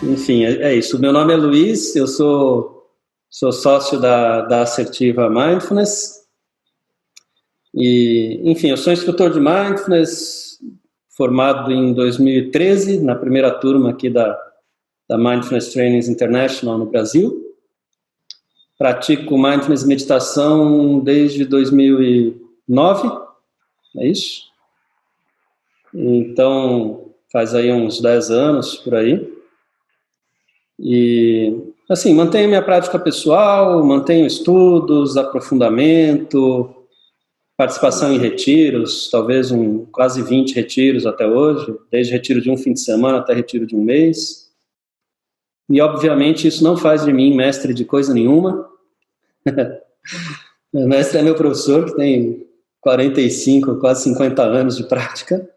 Enfim, é isso. Meu nome é Luiz, eu sou sócio da Assertiva Mindfulness. E, enfim, eu sou instrutor de Mindfulness, formado em 2013, na primeira turma aqui da Mindfulness Trainings International no Brasil. Pratico Mindfulness e meditação desde 2009, é isso? Então, faz aí uns 10 anos, por aí. E, assim, mantenho minha prática pessoal, mantenho estudos, aprofundamento, participação em retiros, talvez quase 20 retiros até hoje, desde retiro de um fim de semana até retiro de um mês. E, obviamente, isso não faz de mim mestre de coisa nenhuma. Meu mestre é meu professor, que tem 45, quase 50 anos de prática,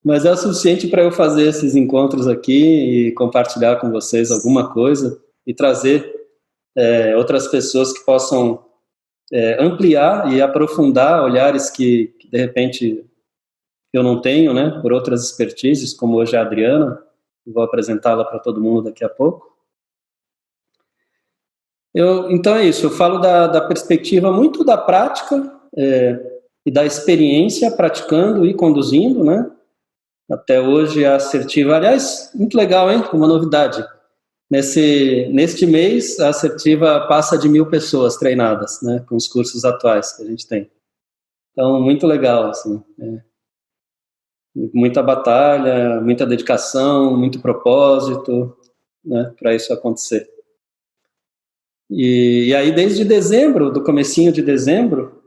mas é o suficiente para eu fazer esses encontros aqui e compartilhar com vocês alguma coisa e trazer outras pessoas que possam ampliar e aprofundar olhares que de repente eu não tenho, né, por outras expertises, como hoje a Adriana, vou apresentá-la para todo mundo daqui a pouco. Então é isso, eu falo da perspectiva muito da prática e da experiência praticando e conduzindo, né? Até hoje a Assertiva, aliás, muito legal, hein? Uma novidade. Neste mês, a Assertiva passa de 1.000 pessoas treinadas, né? Com os cursos atuais que a gente tem. Então, muito legal, assim. Muita batalha, muita dedicação, muito propósito, né? Para isso acontecer. E aí, desde dezembro, do comecinho de dezembro,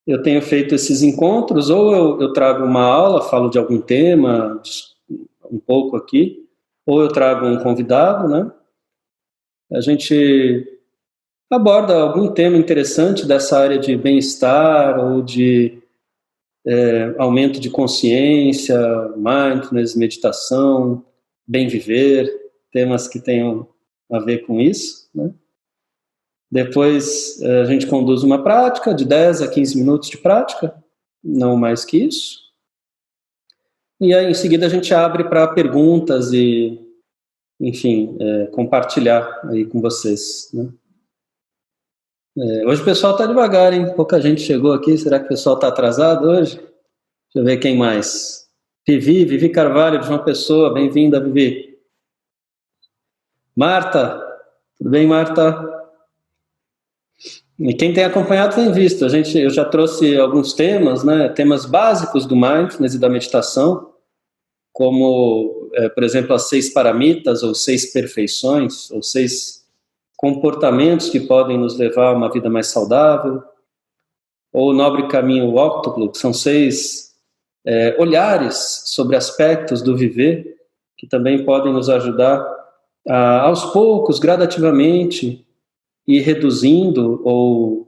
eu tenho feito esses encontros, ou eu trago uma aula, falo de algum tema, um pouco aqui, ou eu trago um convidado, né? A gente aborda algum tema interessante dessa área de bem-estar ou de aumento de consciência, mindfulness, meditação, bem viver, temas que tenham a ver com isso, né? Depois a gente conduz uma prática de 10 a 15 minutos de prática, não mais que isso. E aí, em seguida, a gente abre para perguntas e, enfim, compartilhar aí com vocês, né? Hoje o pessoal está devagar, hein? Pouca gente chegou aqui. Será que o pessoal está atrasado hoje? Deixa eu ver quem mais. Vivi Carvalho, de João Pessoa. Bem-vinda, Vivi. Marta. Tudo bem, Marta? E quem tem acompanhado tem visto. Eu já trouxe alguns temas, né? Temas básicos do Mindfulness e da meditação, como, por exemplo, as 6 paramitas, ou 6 perfeições, ou 6 comportamentos que podem nos levar a uma vida mais saudável, ou o nobre caminho óctuplo, que são 6 olhares sobre aspectos do viver, que também podem nos ajudar a, aos poucos, gradativamente, ir reduzindo ou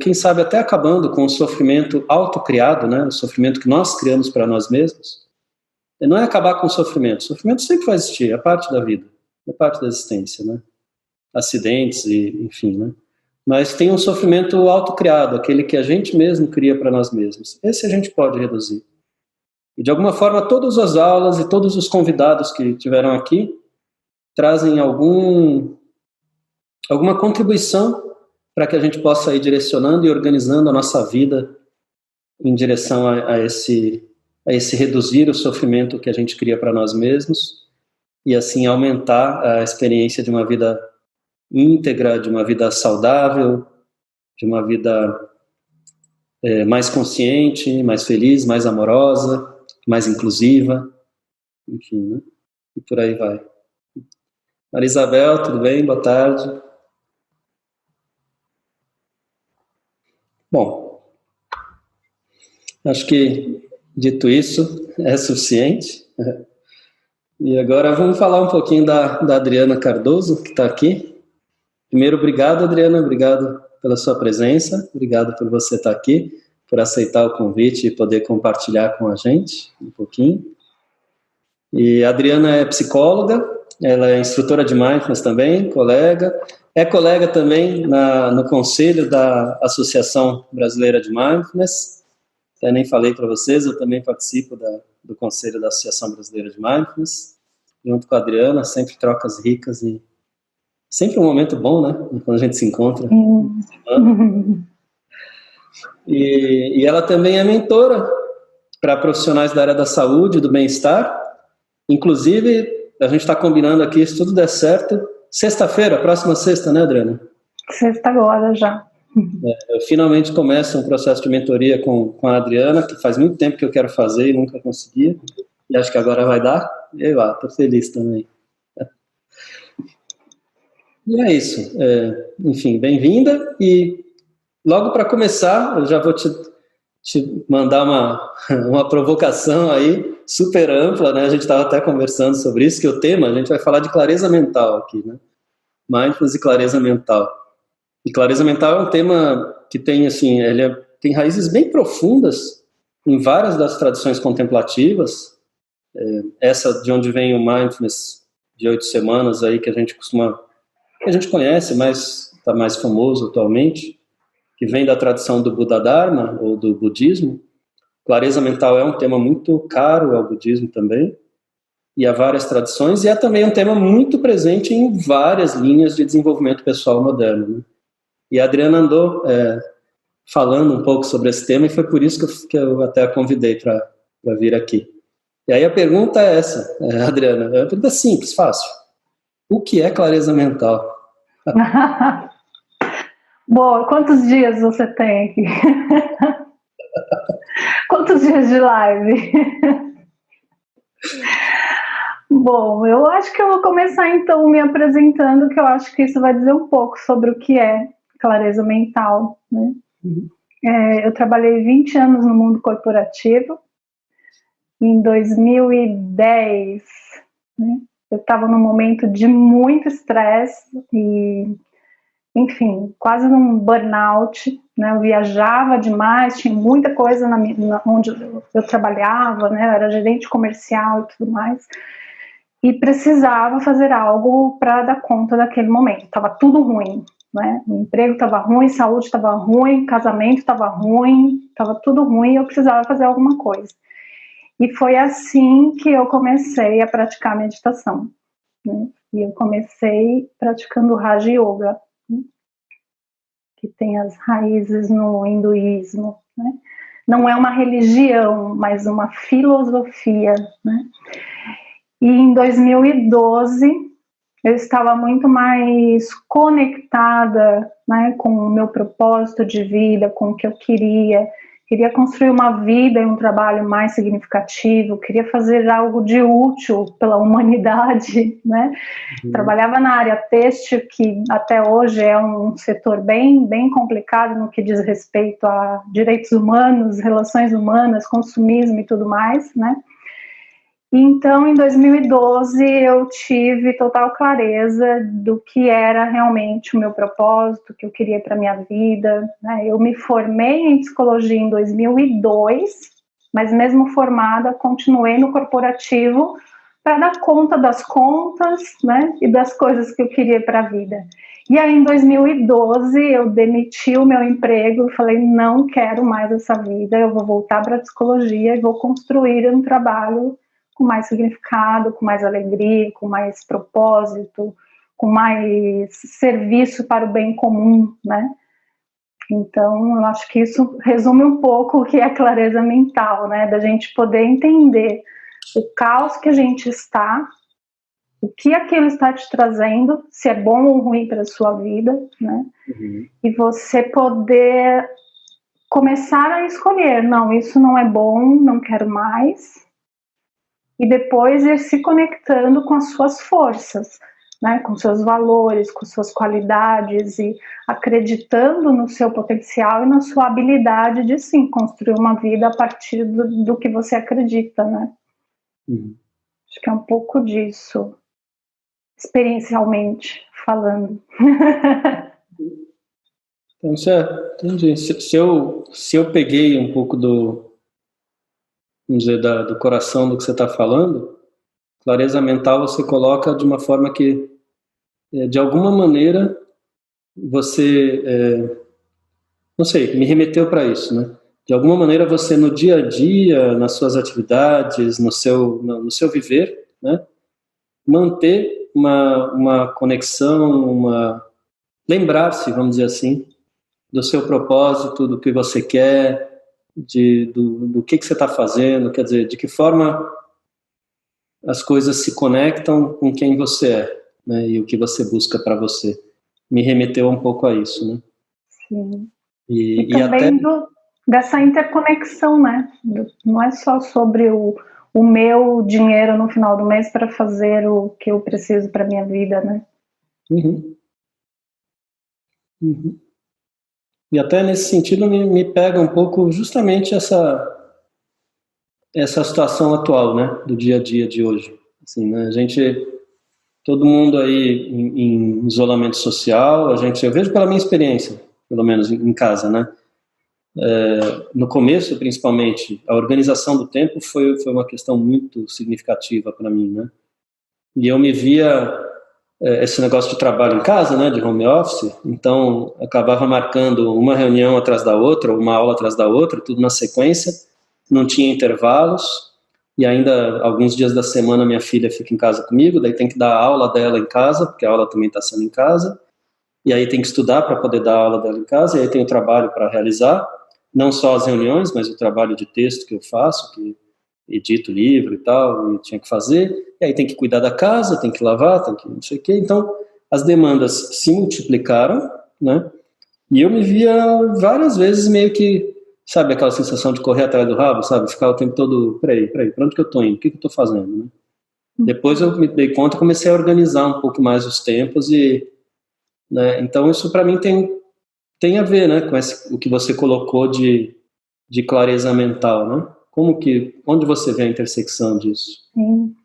quem sabe até acabando com o sofrimento autocriado, né? O sofrimento que nós criamos para nós mesmos. E não é acabar com o sofrimento sempre vai existir, é parte da vida, é parte da existência, né? Acidentes e enfim, né? Mas tem um sofrimento autocriado, aquele que a gente mesmo cria para nós mesmos. Esse a gente pode reduzir. E de alguma forma todas as aulas e todos os convidados que tiveram aqui trazem alguma contribuição para que a gente possa ir direcionando e organizando a nossa vida em direção a esse reduzir o sofrimento que a gente cria para nós mesmos e assim aumentar a experiência de uma vida íntegra, de uma vida saudável, de uma vida mais consciente, mais feliz, mais amorosa, mais inclusiva, enfim, né? E por aí vai. Maria Isabel, tudo bem? Boa tarde. Bom, acho que dito isso é suficiente. E agora vamos falar um pouquinho da Adriana Cardoso, que está aqui. Primeiro, obrigado, Adriana, obrigado pela sua presença, obrigado por você estar aqui, por aceitar o convite e poder compartilhar com a gente um pouquinho. E a Adriana é psicóloga, ela é instrutora de Mindfulness também, colega também no conselho da Associação Brasileira de Mindfulness, até nem falei para vocês, eu também participo do Conselho da Associação Brasileira de Mindfulness, junto com a Adriana, sempre trocas ricas e sempre um momento bom, né? Quando a gente se encontra. E ela também é mentora para profissionais da área da saúde e do bem-estar. Inclusive, a gente está combinando aqui, se tudo der certo, sexta-feira, próxima sexta, né, Adriana? Sexta agora já. Eu finalmente começo um processo de mentoria com a Adriana, que faz muito tempo que eu quero fazer e nunca conseguia. E acho que agora vai dar. E aí, estou feliz também. E é isso. Enfim, bem-vinda. E logo para começar, eu já vou te mandar uma provocação aí, super ampla, né? A gente estava até conversando sobre isso, que o tema, a gente vai falar de clareza mental aqui, né? Mindfulness e clareza mental. E clareza mental é um tema que tem, assim, tem raízes bem profundas em várias das tradições contemplativas. Essa de onde vem o Mindfulness de 8 semanas aí, que a gente conhece, mas está mais famoso atualmente, que vem da tradição do Buda Dharma, ou do budismo. Clareza mental é um tema muito caro ao budismo também, e a várias tradições, e é também um tema muito presente em várias linhas de desenvolvimento pessoal moderno, né? E a Adriana andou falando um pouco sobre esse tema, e foi por isso que eu até a convidei para vir aqui. E aí a pergunta é essa, Adriana, é uma pergunta simples, fácil. O que é clareza mental? Bom, quantos dias você tem aqui? Quantos dias de live? Bom, eu acho que eu vou começar então me apresentando, que eu acho que isso vai dizer um pouco sobre o que é clareza mental, né? Eu trabalhei 20 anos no mundo corporativo. Em 2010, né, eu estava num momento de muito estresse e, enfim, quase num burnout, né? Eu viajava demais, tinha muita coisa onde eu trabalhava, né? Eu era gerente comercial e tudo mais, e precisava fazer algo para dar conta daquele momento. Estava tudo ruim, né? O emprego estava ruim, saúde estava ruim, casamento estava ruim, estava tudo ruim e eu precisava fazer alguma coisa. E foi assim que eu comecei a praticar meditação, né? E eu comecei praticando Raja Yoga, né? Que tem as raízes no hinduísmo, né? Não é uma religião, mas uma filosofia, né? E em 2012 eu estava muito mais conectada, né, com o meu propósito de vida, com o que eu queria construir uma vida e um trabalho mais significativo, queria fazer algo de útil pela humanidade, né? Trabalhava na área têxtil, que até hoje é um setor bem, bem complicado no que diz respeito a direitos humanos, relações humanas, consumismo e tudo mais, né? Então, em 2012, eu tive total clareza do que era realmente o meu propósito, o que eu queria para a minha vida, né? Eu me formei em psicologia em 2002, mas mesmo formada, continuei no corporativo para dar conta das contas, né? E das coisas que eu queria para a vida. E aí, em 2012, eu demiti o meu emprego e falei, não quero mais essa vida, eu vou voltar para a psicologia e vou construir um trabalho com mais significado, com mais alegria, com mais propósito, com mais serviço para o bem comum, né? Então, eu acho que isso resume um pouco o que é a clareza mental, né? Da gente poder entender o caos que a gente está, o que aquilo está te trazendo, se é bom ou ruim para a sua vida, né? E você poder começar a escolher, não, isso não é bom, não quero mais. E depois ir se conectando com as suas forças, né, com seus valores, com suas qualidades e acreditando no seu potencial e na sua habilidade de, sim, construir uma vida a partir do que você acredita, né? Acho que é um pouco disso, experiencialmente falando. Então, entendi. Se eu peguei um pouco vamos dizer, do coração do que você está falando, clareza mental você coloca de uma forma que, de alguma maneira, você, não sei, me remeteu para isso, né? de alguma maneira você no dia a dia, nas suas atividades, no seu viver, né, manter uma conexão, lembrar-se, vamos dizer assim, do seu propósito, do que você quer, do que você está fazendo, quer dizer, de que forma as coisas se conectam com quem você é, né, e o que você busca para você. Me remeteu um pouco a isso, né? Sim. E também até... dessa interconexão, né? Não é só sobre o meu dinheiro no final do mês para fazer o que eu preciso para minha vida, né? Uhum. Uhum. E até nesse sentido me pega um pouco justamente essa situação atual, né, do dia a dia de hoje. Assim, né, todo mundo aí em isolamento social, eu vejo pela minha experiência, pelo menos em casa, né, no começo, principalmente, a organização do tempo foi uma questão muito significativa para mim, né, e eu me via esse negócio de trabalho em casa, né, de home office, então acabava marcando uma reunião atrás da outra, uma aula atrás da outra, tudo na sequência, não tinha intervalos, e ainda alguns dias da semana minha filha fica em casa comigo, daí tem que dar a aula dela em casa, porque a aula também está sendo em casa, e aí tem que estudar para poder dar a aula dela em casa, e aí tem o trabalho para realizar, não só as reuniões, mas o trabalho de texto que eu faço, que edito livro e tal, e tinha que fazer, e aí tem que cuidar da casa, tem que lavar, tem que não sei o quê, então as demandas se multiplicaram, né, e eu me via várias vezes meio que, sabe, aquela sensação de correr atrás do rabo, sabe, ficar o tempo todo, peraí, para onde que eu tô indo, o que que eu tô fazendo, né? Depois eu me dei conta e comecei a organizar um pouco mais os tempos né, então isso para mim tem a ver, né, com o que você colocou de clareza mental, né? Onde você vê a intersecção disso? Sim.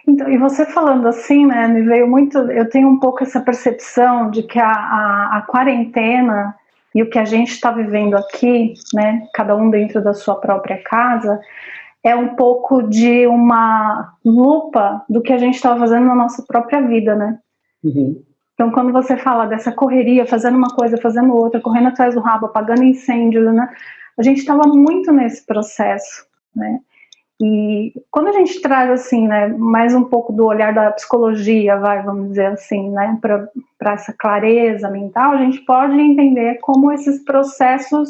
Então, e você falando assim, né, me veio muito, eu tenho um pouco essa percepção de que a quarentena e o que a gente está vivendo aqui, né, cada um dentro da sua própria casa, é um pouco de uma lupa do que a gente estava fazendo na nossa própria vida, né? Uhum. Então, quando você fala dessa correria, fazendo uma coisa, fazendo outra, correndo atrás do rabo, apagando incêndio, né? A gente estava muito nesse processo, né? E quando a gente traz assim, né, mais um pouco do olhar da psicologia, vamos dizer assim, né, para essa clareza mental, a gente pode entender como esses processos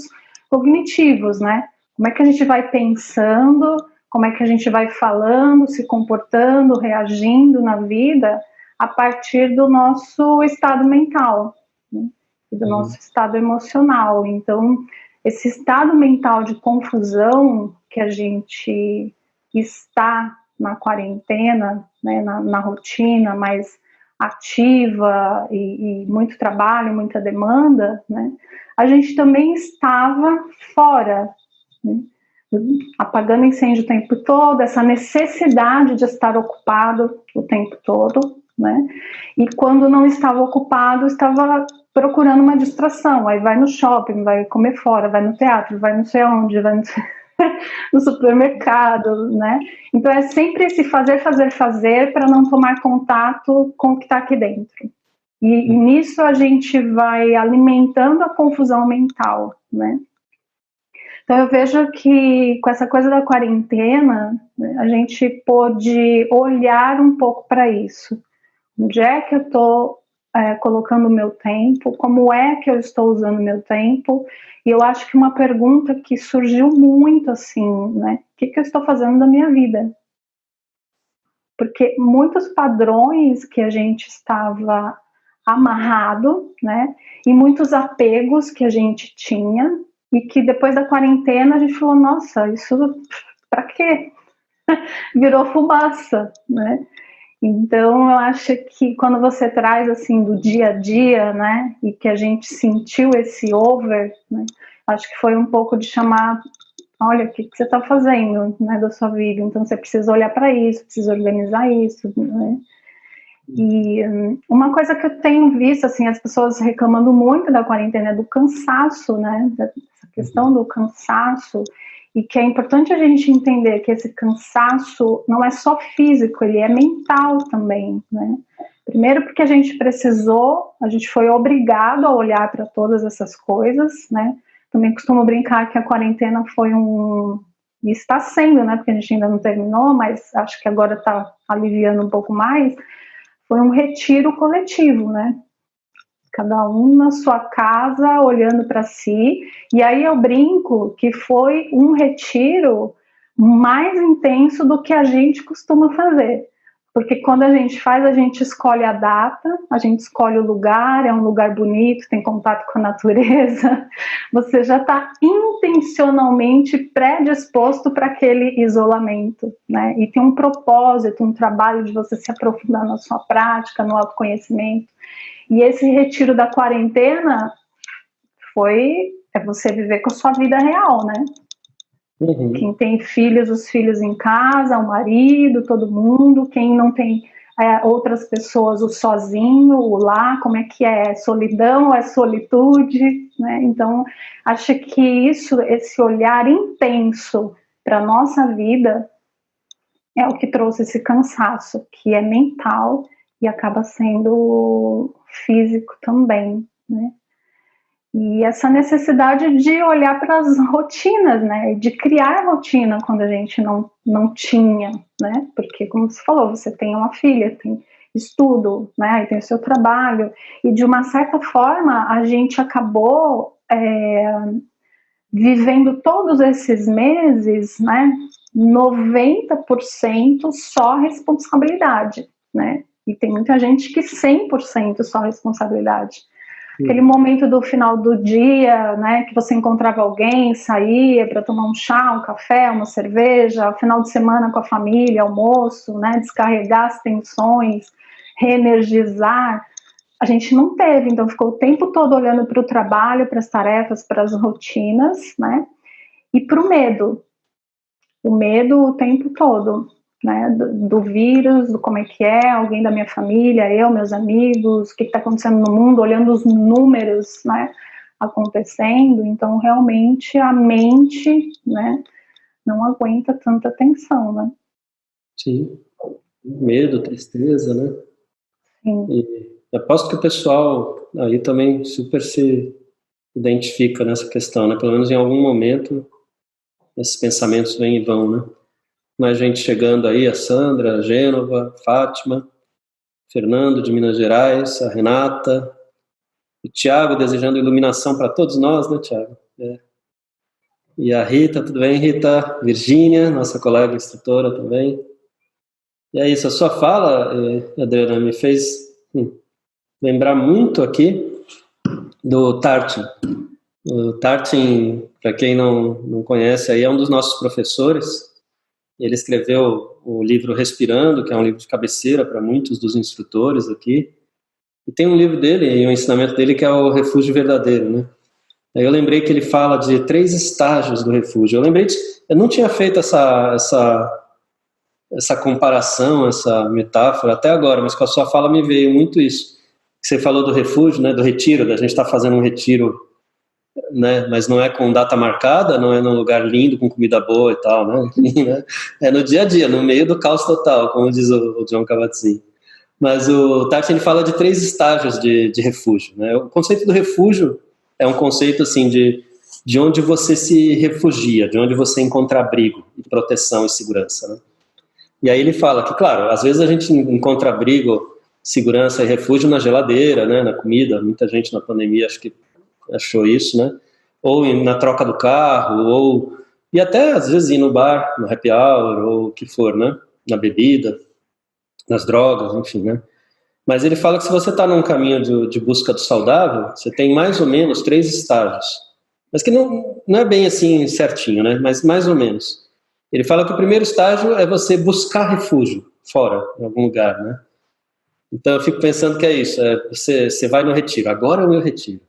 cognitivos, né? Como é que a gente vai pensando, como é que a gente vai falando, se comportando, reagindo na vida a partir do nosso estado mental, né, e do nosso estado emocional. Então, esse estado mental de confusão que a gente está na quarentena, né, na rotina mais ativa e muito trabalho, muita demanda, né, a gente também estava fora, né, apagando incêndio o tempo todo, essa necessidade de estar ocupado o tempo todo, né, e quando não estava ocupado, estava procurando uma distração, aí vai no shopping, vai comer fora, vai no teatro, vai não sei aonde, vai no supermercado, né? Então é sempre esse fazer para não tomar contato com o que está aqui dentro. E nisso a gente vai alimentando a confusão mental, né? Então eu vejo que com essa coisa da quarentena, né, a gente pôde olhar um pouco para isso. Onde é que eu estou colocando o meu tempo? Como é que eu estou usando o meu tempo? E eu acho que uma pergunta que surgiu muito assim, né? O que eu estou fazendo da minha vida? Porque muitos padrões que a gente estava amarrado, né? E muitos apegos que a gente tinha e que depois da quarentena a gente falou, nossa, isso para quê? Virou fumaça, né? Então, eu acho que quando você traz, assim, do dia a dia, né, e que a gente sentiu esse over, né, acho que foi um pouco de chamar, olha, o que você está fazendo, né, da sua vida, então você precisa olhar para isso, precisa organizar isso, né. E uma coisa que eu tenho visto, assim, as pessoas reclamando muito da quarentena é do cansaço, né, dessa questão do cansaço, e que é importante a gente entender que esse cansaço não é só físico, ele é mental também, né? Primeiro porque a gente foi obrigado a olhar para todas essas coisas, né? Também costumo brincar que a quarentena foi e está sendo, né, porque a gente ainda não terminou, mas acho que agora está aliviando um pouco mais, foi um retiro coletivo, né? Cada um na sua casa, olhando para si. E aí eu brinco que foi um retiro mais intenso do que a gente costuma fazer. Porque quando a gente faz, a gente escolhe a data, a gente escolhe o lugar, é um lugar bonito, tem contato com a natureza. Você já está intencionalmente predisposto para aquele isolamento, né? E tem um propósito, um trabalho de você se aprofundar na sua prática, no autoconhecimento. E esse retiro da quarentena é você viver com a sua vida real, né? Uhum. Quem tem filhos, os filhos em casa, o marido, todo mundo. Quem não tem outras pessoas, o sozinho, o lá, como é que é? É solidão, é solitude, né? Então, acho que esse olhar intenso para a nossa vida é o que trouxe esse cansaço, que é mental e acaba sendo físico também, né? E essa necessidade de olhar para as rotinas, né? De criar rotina quando a gente não tinha, né? Porque, como você falou, você tem uma filha, tem estudo, né? Aí tem o seu trabalho, e de uma certa forma a gente acabou vivendo todos esses meses, né? 90% só responsabilidade, né? E tem muita gente que 100% só responsabilidade. Aquele momento do final do dia, né, que você encontrava alguém, saía para tomar um chá, um café, uma cerveja, final de semana com a família, almoço, né, descarregar as tensões, reenergizar, a gente não teve, então ficou o tempo todo olhando para o trabalho, para as tarefas, para as rotinas, né, e para o medo o tempo todo, né, do vírus, do como é que é, alguém da minha família, eu, meus amigos, o que está acontecendo no mundo, olhando os números, né, acontecendo. Então realmente a mente, né, não aguenta tanta tensão, né. Sim, medo, tristeza, né. Sim. E aposto que o pessoal aí também super se identifica nessa questão, né, pelo menos em algum momento esses pensamentos vêm e vão, né. Mais gente chegando aí, a Sandra, a Gênova, a Fátima, Fernando de Minas Gerais, a Renata, o Tiago desejando iluminação para todos nós, né, Tiago? E a Rita, tudo bem, Rita? Virgínia, nossa colega instrutora também. E é isso, a sua fala, Adriana, me fez lembrar muito aqui do Tartin. O Tartin, para quem não conhece, aí é um dos nossos professores. Ele escreveu o livro Respirando, que é um livro de cabeceira para muitos dos instrutores aqui. E tem um livro dele, e um ensinamento dele, que é o Refúgio Verdadeiro, né? Aí eu lembrei que ele fala de 3 estágios do refúgio. Eu não tinha feito essa comparação, essa metáfora até agora, mas com a sua fala me veio muito isso. Você falou do refúgio, né, do retiro, da gente estar fazendo um retiro, né, mas não é com data marcada, não é num lugar lindo, com comida boa e tal, né? É no dia a dia, no meio do caos total, como diz o John Kabat-Zinn. Mas o Tartin, ele fala de 3 estágios de refúgio, né? O conceito do refúgio é um conceito assim de onde você se refugia, de onde você encontra abrigo, proteção e segurança, né? E aí ele fala que, claro, às vezes a gente encontra abrigo, segurança e refúgio na geladeira, né, na comida. Muita gente na pandemia acho que achou isso, né? Ou na troca do carro, e até às vezes ir no bar, no happy hour, ou o que for, né? Na bebida, nas drogas, enfim, né? Mas ele fala que se você está num caminho de busca do saudável, você tem mais ou menos 3 estágios. Mas que não é bem assim certinho, né? Mas mais ou menos. Ele fala que o primeiro estágio é você buscar refúgio fora, em algum lugar, né? Então eu fico pensando que é isso, você vai no retiro, agora é o meu retiro.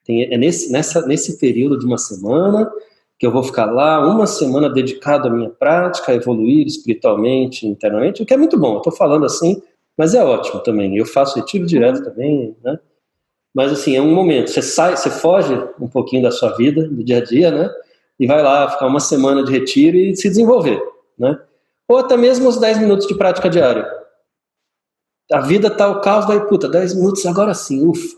É nesse período de uma semana que eu vou ficar lá, uma semana dedicado à minha prática, a evoluir espiritualmente, internamente, o que é muito bom, eu estou falando assim, mas é ótimo também, eu faço retiro direto também, né? Mas assim, é um momento, você foge um pouquinho da sua vida, do dia a dia, né? E vai lá ficar uma semana de retiro e se desenvolver, né? Ou até mesmo os 10 minutos de prática diária. A vida tá o caos, daí, 10 minutos agora sim, ufa.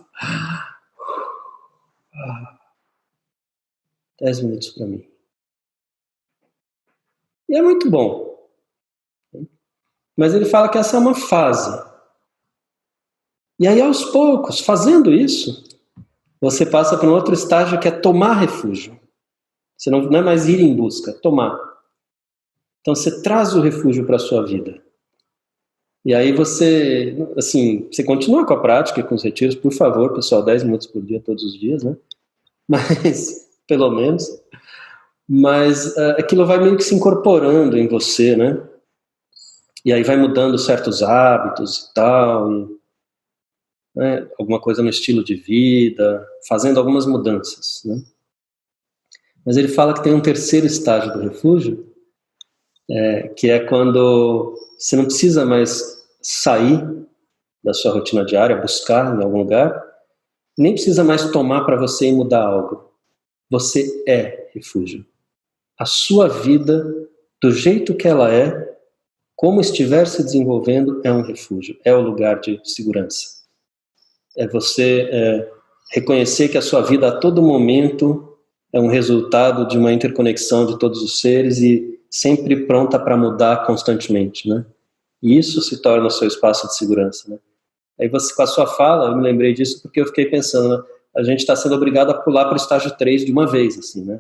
10 minutos para mim. E é muito bom. Mas ele fala que essa é uma fase. E aí, aos poucos, fazendo isso, você passa para um outro estágio que é tomar refúgio. Você não é mais ir em busca, é tomar. Então você traz o refúgio para a sua vida. E aí você, assim, você continua com a prática, com os retiros, por favor, pessoal, 10 minutos por dia, todos os dias, né? Mas, pelo menos. Mas aquilo vai meio que se incorporando em você, né? E aí vai mudando certos hábitos e tal, né? Alguma coisa no estilo de vida, fazendo algumas mudanças, né? Mas ele fala que tem um terceiro estágio do refúgio, que é quando você não precisa mais sair da sua rotina diária, buscar em algum lugar, nem precisa mais tomar para você e mudar algo. Você é refúgio. A sua vida, do jeito que ela é, como estiver se desenvolvendo, é um refúgio, é o lugar de segurança. É você reconhecer que a sua vida a todo momento é um resultado de uma interconexão de todos os seres e sempre pronta para mudar constantemente, né? E isso se torna o seu espaço de segurança, né? Aí você, com a sua fala, eu me lembrei disso porque eu fiquei pensando, né? A gente está sendo obrigado a pular para o estágio 3 de uma vez, assim, né?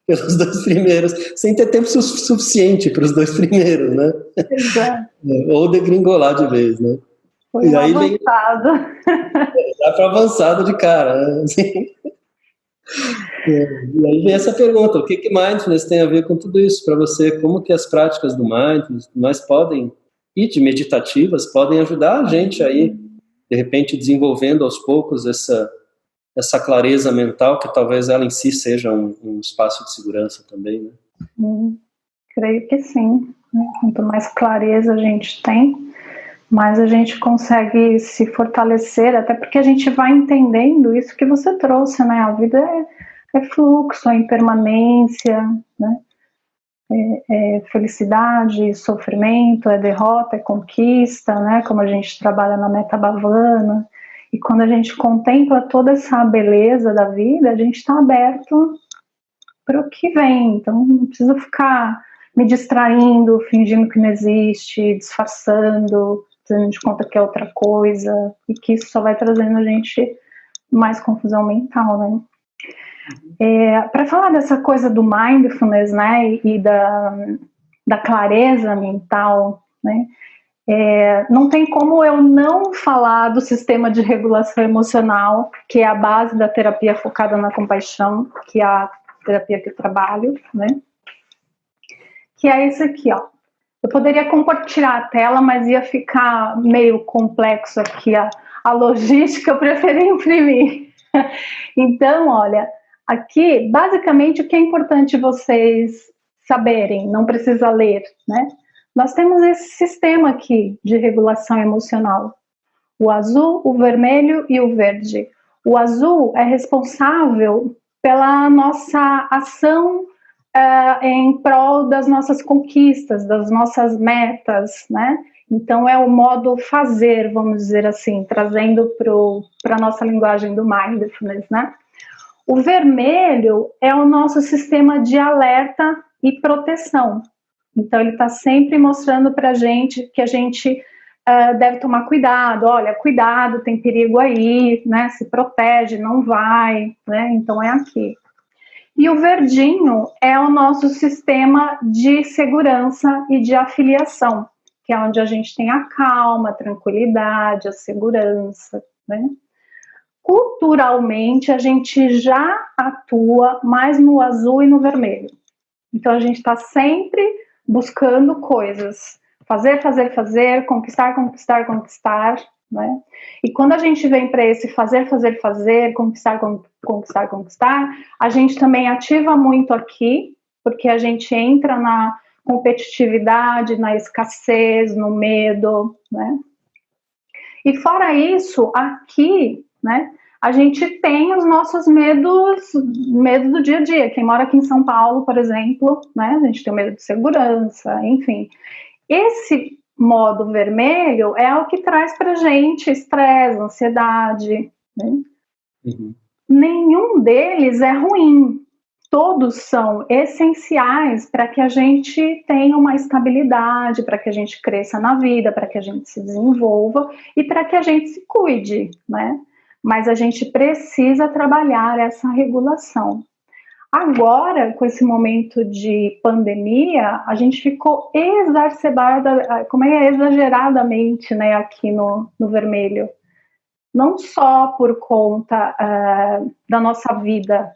Pelos 2 primeiros, sem ter tempo suficiente para os 2 primeiros, né? Exato. Ou degringolar de vez, né? Foi e aí avançado. Dá para avançado de cara, né? Assim. E aí vem essa pergunta, o que mindfulness tem a ver com tudo isso para você? Como que as práticas do mindfulness mais podem, e de meditativas, podem ajudar a gente aí, de repente, desenvolvendo aos poucos essa clareza mental, que talvez ela em si seja um espaço de segurança também, né? Creio que sim. Quanto mais clareza a gente tem, mais a gente consegue se fortalecer, até porque a gente vai entendendo isso que você trouxe, né? A vida é fluxo, é impermanência, né? É felicidade, sofrimento, é derrota, é conquista, né? Como a gente trabalha na Metta Bhavana. E quando a gente contempla toda essa beleza da vida, a gente está aberto para o que vem. Então não precisa ficar me distraindo, fingindo que não existe, disfarçando, fazendo de conta que é outra coisa, e que isso só vai trazendo a gente mais confusão mental, né? Para falar dessa coisa do mindfulness, né, e da clareza mental, né, não tem como eu não falar do sistema de regulação emocional, que é a base da terapia focada na compaixão, que é a terapia que eu trabalho, né, que é esse aqui, ó. Eu poderia compartilhar a tela, mas ia ficar meio complexo aqui a logística, eu preferi imprimir. Então, olha, aqui, basicamente, o que é importante vocês saberem, não precisa ler, né? Nós temos esse sistema aqui de regulação emocional. O azul, o vermelho e o verde. O azul é responsável pela nossa ação em prol das nossas conquistas, das nossas metas, né? Então é o modo fazer, vamos dizer assim, trazendo para a nossa linguagem do mindfulness, né? O vermelho é o nosso sistema de alerta e proteção. Então ele está sempre mostrando para a gente que a gente deve tomar cuidado, olha, cuidado, tem perigo aí, né? Se protege, não vai, né? Então é aqui. E o verdinho é o nosso sistema de segurança e de afiliação, que é onde a gente tem a calma, a tranquilidade, a segurança, né? Culturalmente, a gente já atua mais no azul e no vermelho. Então, a gente está sempre buscando coisas. Fazer, fazer, fazer, conquistar, conquistar, conquistar, né? E quando a gente vem para esse fazer, fazer, fazer, conquistar, conquistar, conquistar, a gente também ativa muito aqui, porque a gente entra na competitividade, na escassez, no medo, né? E fora isso, aqui, né, a gente tem os nossos medos do dia a dia. Quem mora aqui em São Paulo, por exemplo, né, a gente tem o medo de segurança, enfim. Esse modo vermelho é o que traz pra gente estresse, ansiedade, né? nenhum deles é ruim. Todos são essenciais para que a gente tenha uma estabilidade, para que a gente cresça na vida, para que a gente se desenvolva e para que a gente se cuide, né? Mas a gente precisa trabalhar essa regulação. Agora, com esse momento de pandemia, a gente ficou exageradamente, né, aqui no vermelho. Não só por conta da nossa vida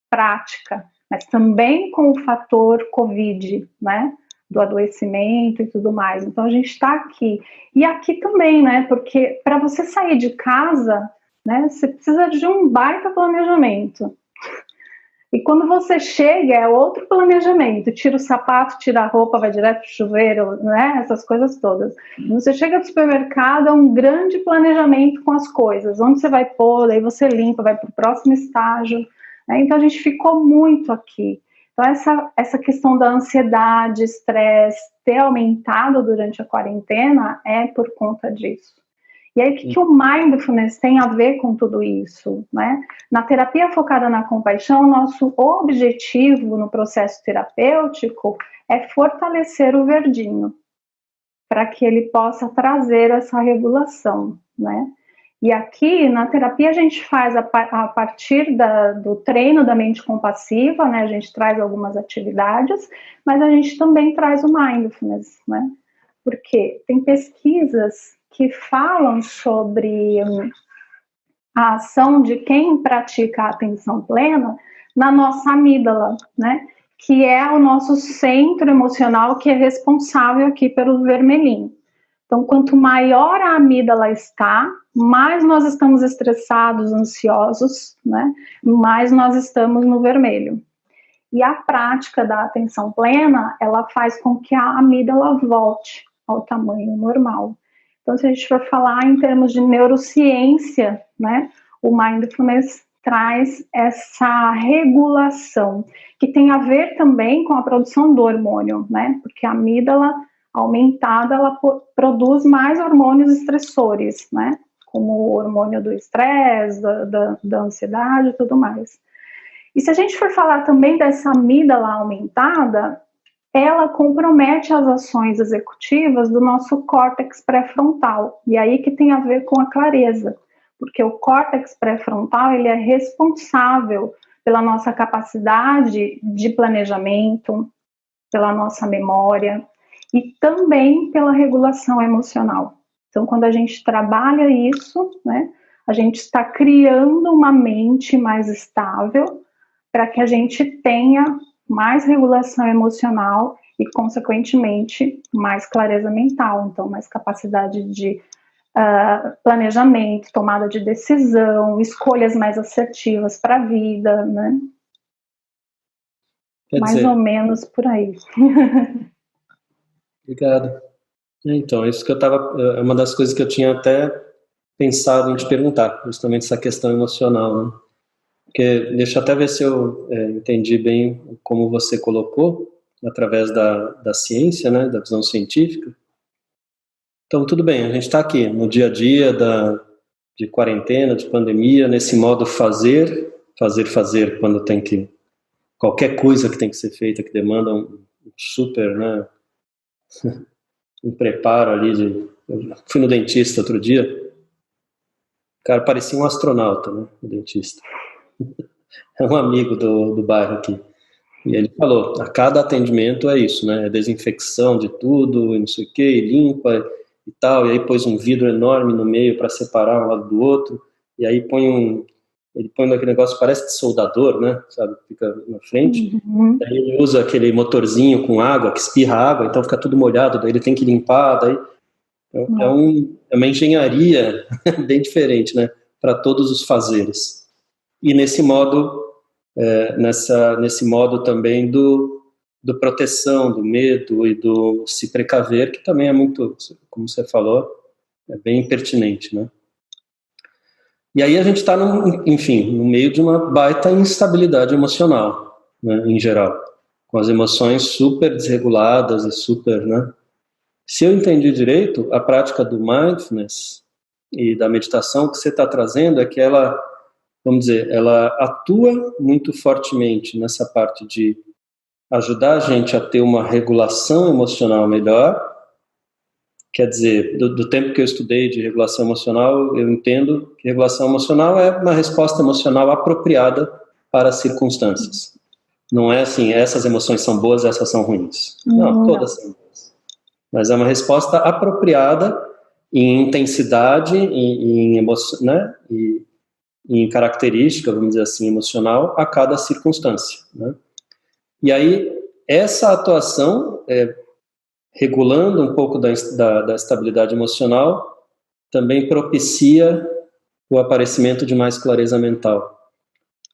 prática, mas também com o fator Covid, né, do adoecimento e tudo mais. Então, a gente está aqui. E aqui também, né, porque para você sair de casa, né, você precisa de um baita planejamento. E quando você chega, é outro planejamento. Tira o sapato, tira a roupa, vai direto pro chuveiro, né? Essas coisas todas. Quando você chega do supermercado, é um grande planejamento com as coisas. Onde você vai pôr, daí você limpa, vai para o próximo estágio. Né? Então, a gente ficou muito aqui. Então, essa questão da ansiedade, estresse, ter aumentado durante a quarentena é por conta disso. E aí, o que o Mindfulness tem a ver com tudo isso, né? Na terapia focada na compaixão, nosso objetivo no processo terapêutico é fortalecer o verdinho, para que ele possa trazer essa regulação, né? E aqui, na terapia, a gente faz a partir do treino da mente compassiva, né? A gente traz algumas atividades, mas a gente também traz o Mindfulness, né? Porque tem pesquisas que falam sobre a ação de quem pratica a atenção plena na nossa amígdala, né? Que é o nosso centro emocional que é responsável aqui pelo vermelhinho. Então, quanto maior a amígdala está, mais nós estamos estressados, ansiosos, né? Mais nós estamos no vermelho. E a prática da atenção plena, ela faz com que a amígdala volte ao tamanho normal. Então, se a gente for falar em termos de neurociência, né, o Mindfulness traz essa regulação, que tem a ver também com a produção do hormônio, né, porque a amígdala aumentada, ela produz mais hormônios estressores, né, como o hormônio do estresse, da ansiedade e tudo mais. E se a gente for falar também dessa amígdala aumentada, ela compromete as ações executivas do nosso córtex pré-frontal. E aí que tem a ver com a clareza, porque o córtex pré-frontal, ele é responsável pela nossa capacidade de planejamento, pela nossa memória e também pela regulação emocional. Então, quando a gente trabalha isso, né, a gente está criando uma mente mais estável para que a gente tenha mais regulação emocional e, consequentemente, mais clareza mental, então mais capacidade de planejamento, tomada de decisão, escolhas mais assertivas para a vida, né? Mais ou menos por aí. Obrigado. Então, isso que é uma das coisas que eu tinha até pensado em te perguntar, justamente essa questão emocional, né? Porque, deixa eu até ver se eu entendi bem como você colocou, através da ciência, né, da visão científica. Então, tudo bem, a gente está aqui no dia a dia de quarentena, de pandemia, nesse modo fazer quando tem que... Qualquer coisa que tem que ser feita, que demanda um super, né, um preparo ali Eu fui no dentista outro dia, o cara parecia um astronauta, né, o dentista. É um amigo do bairro aqui. E ele falou, a cada atendimento é isso, né? É desinfecção de tudo, e não sei o que, e limpa e tal. E aí pôs um vidro enorme no meio para separar um lado do outro. E aí ele põe naquele negócio, parece de soldador, né? Sabe? Fica na frente. Uhum. Daí ele usa aquele motorzinho com água, que espirra água, então fica tudo molhado. Daí ele tem que limpar. Daí é uma engenharia bem diferente, né? Para todos os fazeres. E nesse modo... nesse modo também do proteção, do medo e do se precaver, que também é muito, como você falou, é bem pertinente, né? E aí a gente está, enfim, no meio de uma baita instabilidade emocional, né, em geral, com as emoções super desreguladas e super, né? Se eu entendi direito, a prática do mindfulness e da meditação que você está trazendo é que ela vamos dizer, ela atua muito fortemente nessa parte de ajudar a gente a ter uma regulação emocional melhor. Quer dizer, do tempo que eu estudei de regulação emocional, eu entendo que regulação emocional é uma resposta emocional apropriada para as circunstâncias. Não é assim, essas emoções são boas, essas são ruins. Não, todas são boas. Mas é uma resposta apropriada em intensidade, né? E em característica, vamos dizer assim, emocional, a cada circunstância, né? E aí, essa atuação, regulando um pouco da estabilidade emocional, também propicia o aparecimento de mais clareza mental.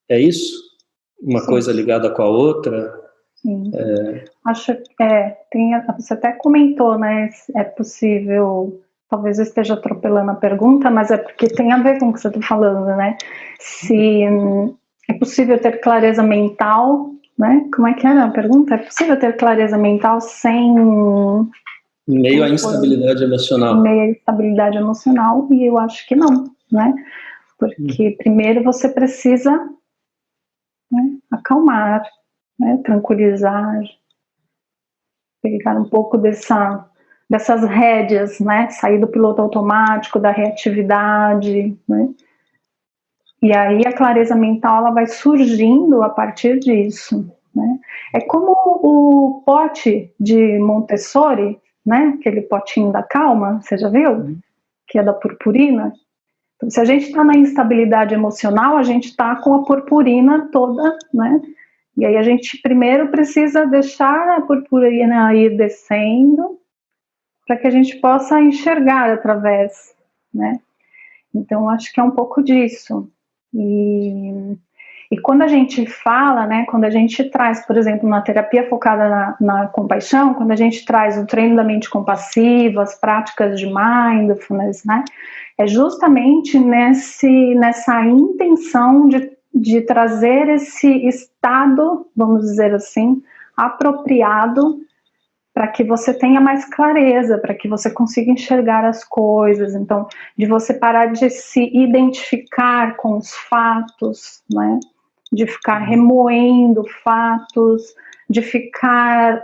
É isso? Uma Sim. coisa ligada com a outra? Sim. Acho que você até comentou, né? É possível, talvez eu esteja atropelando a pergunta, mas é porque tem a ver com o que você está falando, né? Se é possível ter clareza mental, né? Como é que era a pergunta? É possível ter clareza mental sem... Em meio à instabilidade emocional. Em meio à instabilidade emocional, e eu acho que não, né? Porque primeiro você precisa, né, acalmar, né, tranquilizar, pegar um pouco dessas rédeas, né? Sair do piloto automático, da reatividade, né? E aí a clareza mental ela vai surgindo a partir disso, né? É como o pote de Montessori, né? Aquele potinho da calma, você já viu? Que é da purpurina. Então, se a gente está na instabilidade emocional, a gente está com a purpurina toda, né? E aí a gente primeiro precisa deixar a purpurina ir descendo para que a gente possa enxergar através, né? Então, acho que é um pouco disso. E quando a gente fala, né, quando a gente traz, por exemplo, na terapia focada na compaixão, quando a gente traz o treino da mente compassiva, as práticas de mindfulness, né, é justamente nessa intenção de trazer esse estado, vamos dizer assim, apropriado para que você tenha mais clareza, para que você consiga enxergar as coisas. Então, de você parar de se identificar com os fatos, né? De ficar remoendo fatos, de ficar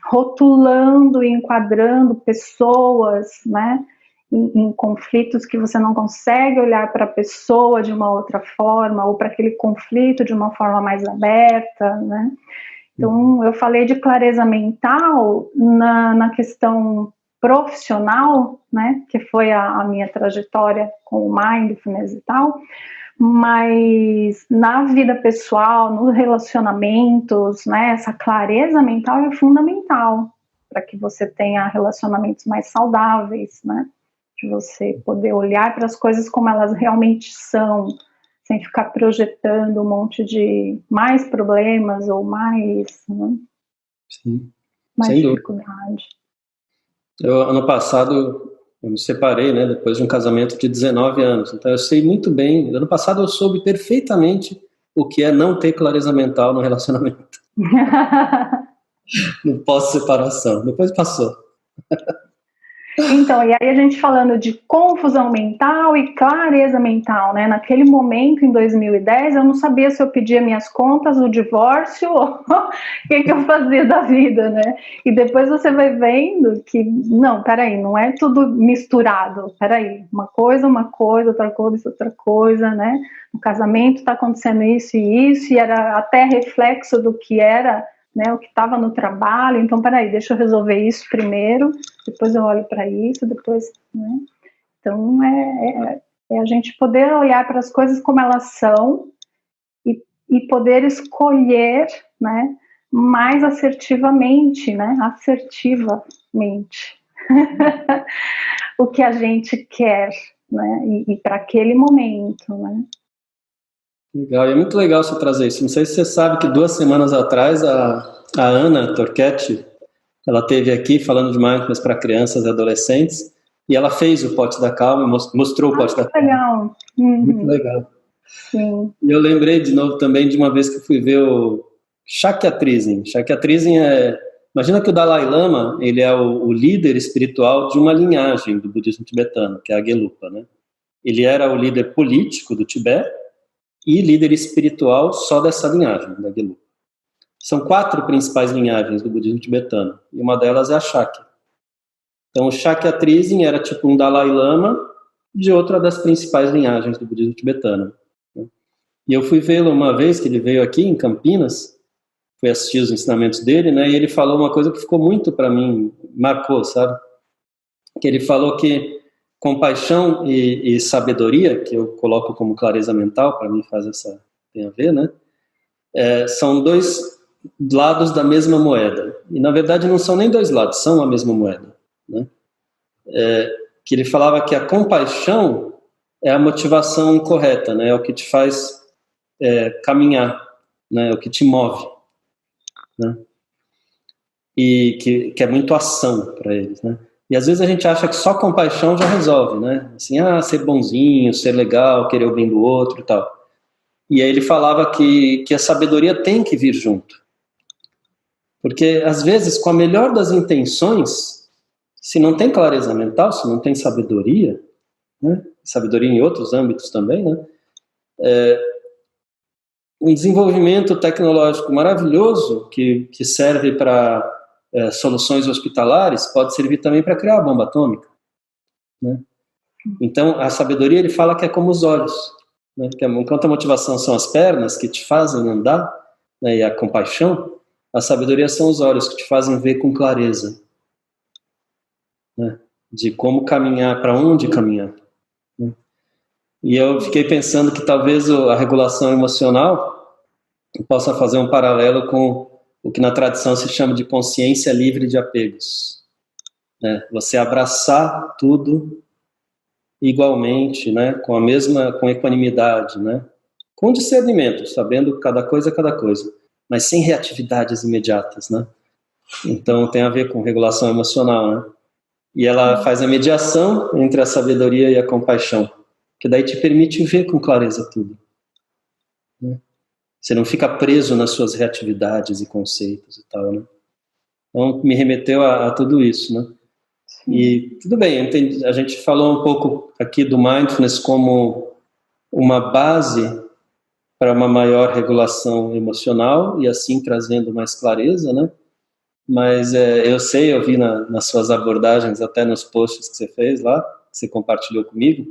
rotulando e enquadrando pessoas, né? Em conflitos que você não consegue olhar para a pessoa de uma outra forma, ou para aquele conflito de uma forma mais aberta, né? Então, eu falei de clareza mental na questão profissional, né, que foi a minha trajetória com o mindfulness e tal, mas na vida pessoal, nos relacionamentos, né, essa clareza mental é fundamental para que você tenha relacionamentos mais saudáveis, né, de você poder olhar para as coisas como elas realmente são, sem ficar projetando um monte de mais problemas ou mais, né? Sim, mais dificuldade. Ano passado, eu me separei, né, depois de um casamento de 19 anos. Então, eu sei muito bem. Ano passado, eu soube perfeitamente o que é não ter clareza mental no relacionamento. No pós-separação. Depois passou. Então, e aí a gente falando de confusão mental e clareza mental, né? Naquele momento, em 2010, eu não sabia se eu pedia minhas contas, o divórcio, ou o que eu fazia da vida, né? E depois você vai vendo que, não, peraí, não é tudo misturado, peraí, uma coisa, outra coisa, né? No casamento está acontecendo isso e era até reflexo do que era, né, o que estava no trabalho. Então, peraí, deixa eu resolver isso primeiro, depois eu olho para isso, depois, né? Então, é a gente poder olhar para as coisas como elas são e poder escolher, né, mais assertivamente, né, o que a gente quer, né, e para aquele momento, né. Legal, e é muito legal você trazer isso. Não sei se você sabe que 2 semanas atrás a Ana Torquetti, ela esteve aqui falando de mindfulness para crianças e adolescentes, e ela fez o Pote da Calma, mostrou o Pote da Calma. Legal. Muito legal. Sim. E eu lembrei de novo também de uma vez que eu fui ver o Shakyatrizin. Shakyatrizin imagina que o Dalai Lama, ele é o líder espiritual de uma linhagem do budismo tibetano, que é a Gelupa, né? Ele era o líder político do Tibete, e líder espiritual só dessa linhagem, da Gelug. São 4 principais linhagens do budismo tibetano, e uma delas é a Shakya. Então, o Shakya Trizin era tipo um Dalai Lama de outra das principais linhagens do budismo tibetano. E eu fui vê-lo uma vez, que ele veio aqui em Campinas, fui assistir os ensinamentos dele, né, e ele falou uma coisa que ficou muito para mim, marcou, sabe? Que ele falou que compaixão e sabedoria, que eu coloco como clareza mental, para mim tem a ver, né? São 2 lados da mesma moeda. E, na verdade, não são nem 2 lados, são a mesma moeda. Né? Que ele falava que a compaixão é a motivação correta, né? É o que te faz caminhar, né? É o que te move. Né? E que é muito ação para eles, né? E às vezes a gente acha que só compaixão já resolve, né? Assim, ser bonzinho, ser legal, querer o bem do outro e tal. E aí ele falava que a sabedoria tem que vir junto. Porque, às vezes, com a melhor das intenções, se não tem clareza mental, se não tem sabedoria, né? Sabedoria em outros âmbitos também, né? Um desenvolvimento tecnológico maravilhoso que serve para soluções hospitalares pode servir também para criar a bomba atômica. Né? Então, a sabedoria, ele fala que é como os olhos. Né? Que enquanto a motivação são as pernas que te fazem andar, né? E a compaixão, a sabedoria são os olhos que te fazem ver com clareza. Né? De como caminhar, para onde caminhar. Né? E eu fiquei pensando que talvez a regulação emocional possa fazer um paralelo com o que na tradição se chama de consciência livre de apegos. Né? Você abraçar tudo igualmente, né? Com equanimidade, né? Com discernimento, sabendo cada coisa é cada coisa, mas sem reatividades imediatas, né? Então tem a ver com regulação emocional, né? E ela faz a mediação entre a sabedoria e a compaixão, que daí te permite ver com clareza tudo. Né? Você não fica preso nas suas reatividades e conceitos e tal, né? Então me remeteu a tudo isso, né? Sim. E tudo bem, a gente falou um pouco aqui do mindfulness como uma base para uma maior regulação emocional e assim trazendo mais clareza, né? Mas eu vi nas suas abordagens, até nos posts que você fez lá, que você compartilhou comigo,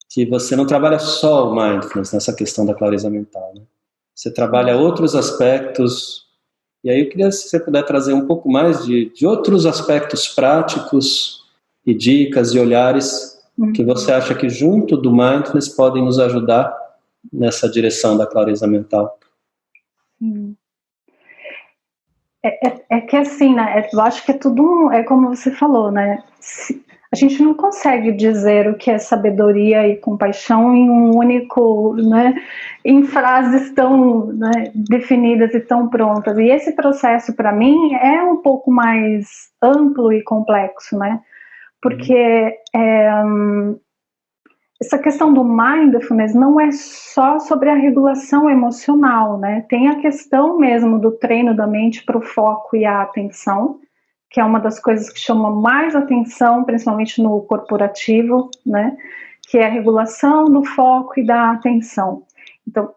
que você não trabalha só o mindfulness nessa questão da clareza mental, né? Você trabalha outros aspectos, e aí eu queria, se você puder trazer um pouco mais de outros aspectos práticos e dicas e olhares que você acha que junto do mindfulness podem nos ajudar nessa direção da clareza mental. É que assim, né, eu acho que é tudo, é como você falou, né, a gente não consegue dizer o que é sabedoria e compaixão em um único, né, em frases tão, né, definidas e tão prontas. E esse processo, para mim, é um pouco mais amplo e complexo, né? Porque essa questão do mindfulness não é só sobre a regulação emocional, né? Tem a questão mesmo do treino da mente para o foco e a atenção, que é uma das coisas que chama mais atenção, principalmente no corporativo, né? Que é a regulação do foco e da atenção. Então,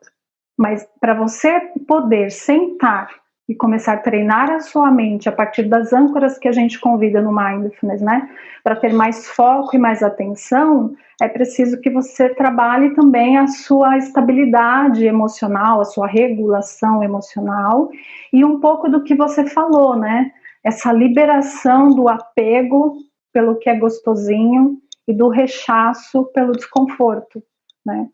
mas para você poder sentar e começar a treinar a sua mente a partir das âncoras que a gente convida no mindfulness, né? Para ter mais foco e mais atenção, é preciso que você trabalhe também a sua estabilidade emocional, a sua regulação emocional e um pouco do que você falou, né? Essa liberação do apego pelo que é gostosinho e do rechaço pelo desconforto, né?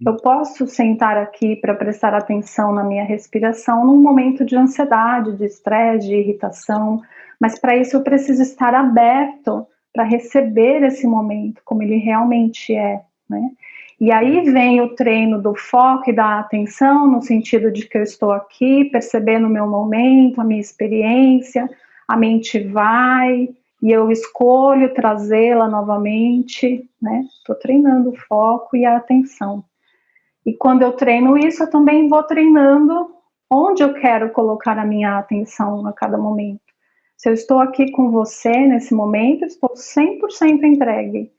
Eu posso sentar aqui para prestar atenção na minha respiração num momento de ansiedade, de estresse, de irritação, mas para isso eu preciso estar aberto para receber esse momento como ele realmente é, né? E aí vem o treino do foco e da atenção, no sentido de que eu estou aqui percebendo o meu momento, a minha experiência, a mente vai e eu escolho trazê-la novamente, né? Estou treinando o foco e a atenção. E quando eu treino isso, eu também vou treinando onde eu quero colocar a minha atenção a cada momento. Se eu estou aqui com você nesse momento, estou 100% entregue.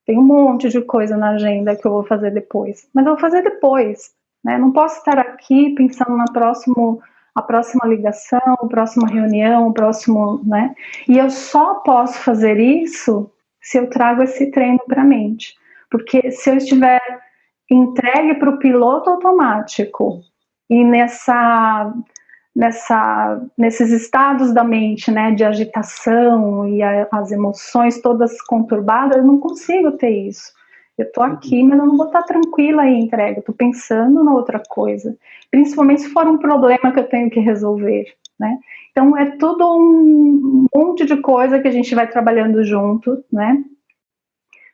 Tem um monte de coisa na agenda que eu vou fazer depois, mas eu vou fazer depois. né? Não posso estar aqui pensando a próxima ligação, a próxima reunião, o próximo, né? E eu só posso fazer isso se eu trago esse treino para a mente. Porque se eu estiver entregue para o piloto automático e nesses estados da mente, né, de agitação e as emoções todas conturbadas, eu não consigo ter isso. Eu estou aqui, mas eu não vou estar tranquila e entregue, eu estou pensando na outra coisa. Principalmente se for um problema que eu tenho que resolver, né? Então é tudo um monte de coisa que a gente vai trabalhando junto, né?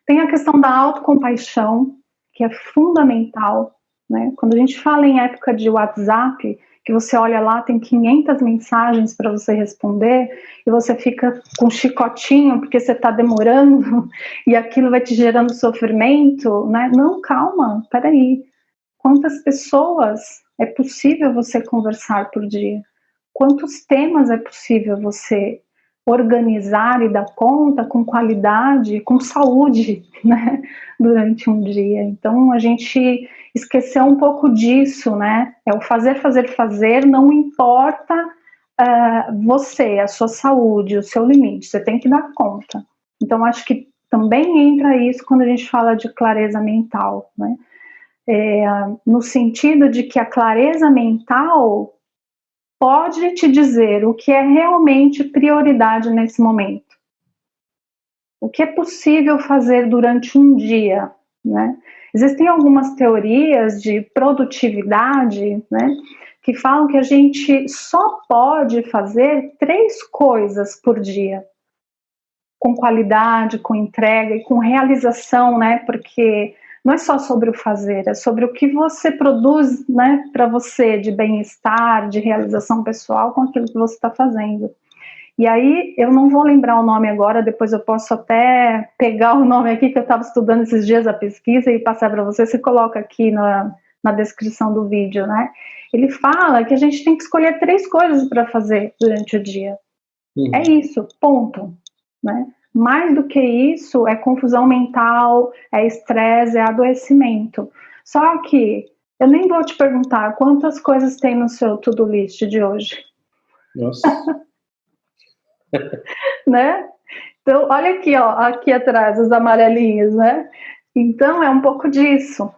Tem a questão da autocompaixão, que é fundamental, né? Quando a gente fala em época de WhatsApp, que você olha lá, tem 500 mensagens para você responder, e você fica com chicotinho porque você está demorando, e aquilo vai te gerando sofrimento, né? Não, calma, peraí. Quantas pessoas é possível você conversar por dia? Quantos temas é possível você organizar e dar conta com qualidade, com saúde, né, durante um dia? Então, a gente esqueceu um pouco disso, né? É o fazer, fazer, fazer, não importa você, a sua saúde, o seu limite, você tem que dar conta. Então, acho que também entra isso quando a gente fala de clareza mental, né? No sentido de que a clareza mental pode te dizer o que é realmente prioridade nesse momento. O que é possível fazer durante um dia, né? Existem algumas teorias de produtividade, né, que falam que a gente só pode fazer 3 coisas por dia, com qualidade, com entrega e com realização, né? Porque não é só sobre o fazer, é sobre o que você produz, né, para você, de bem-estar, de realização pessoal com aquilo que você está fazendo. E aí, eu não vou lembrar o nome agora, depois eu posso até pegar o nome aqui, que eu estava estudando esses dias a pesquisa e passar para você, você coloca aqui na descrição do vídeo, né? Ele fala que a gente tem que escolher 3 coisas para fazer durante o dia. É isso, ponto, né? Mais do que isso, é confusão mental, é estresse, é adoecimento. Só que eu nem vou te perguntar quantas coisas tem no seu to-do list de hoje. Nossa. Né? Então, olha aqui, ó, aqui atrás, os amarelinhos, né? Então, é um pouco disso.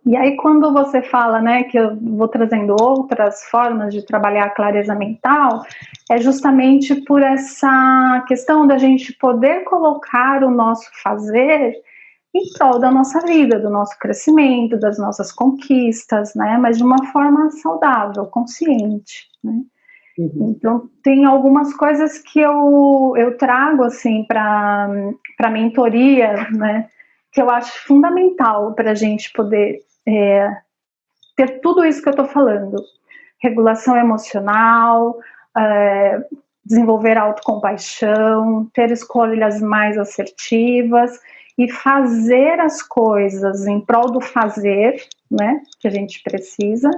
E aí, quando você fala, né, que eu vou trazendo outras formas de trabalhar a clareza mental, é justamente por essa questão da gente poder colocar o nosso fazer em prol da nossa vida, do nosso crescimento, das nossas conquistas, né, mas de uma forma saudável, consciente, né. Então, tem algumas coisas que eu trago, assim, para a mentoria, né, que eu acho fundamental para a gente poder ter tudo isso que eu estou falando. Regulação emocional, desenvolver autocompaixão, ter escolhas mais assertivas e fazer as coisas em prol do fazer, né, que a gente precisa,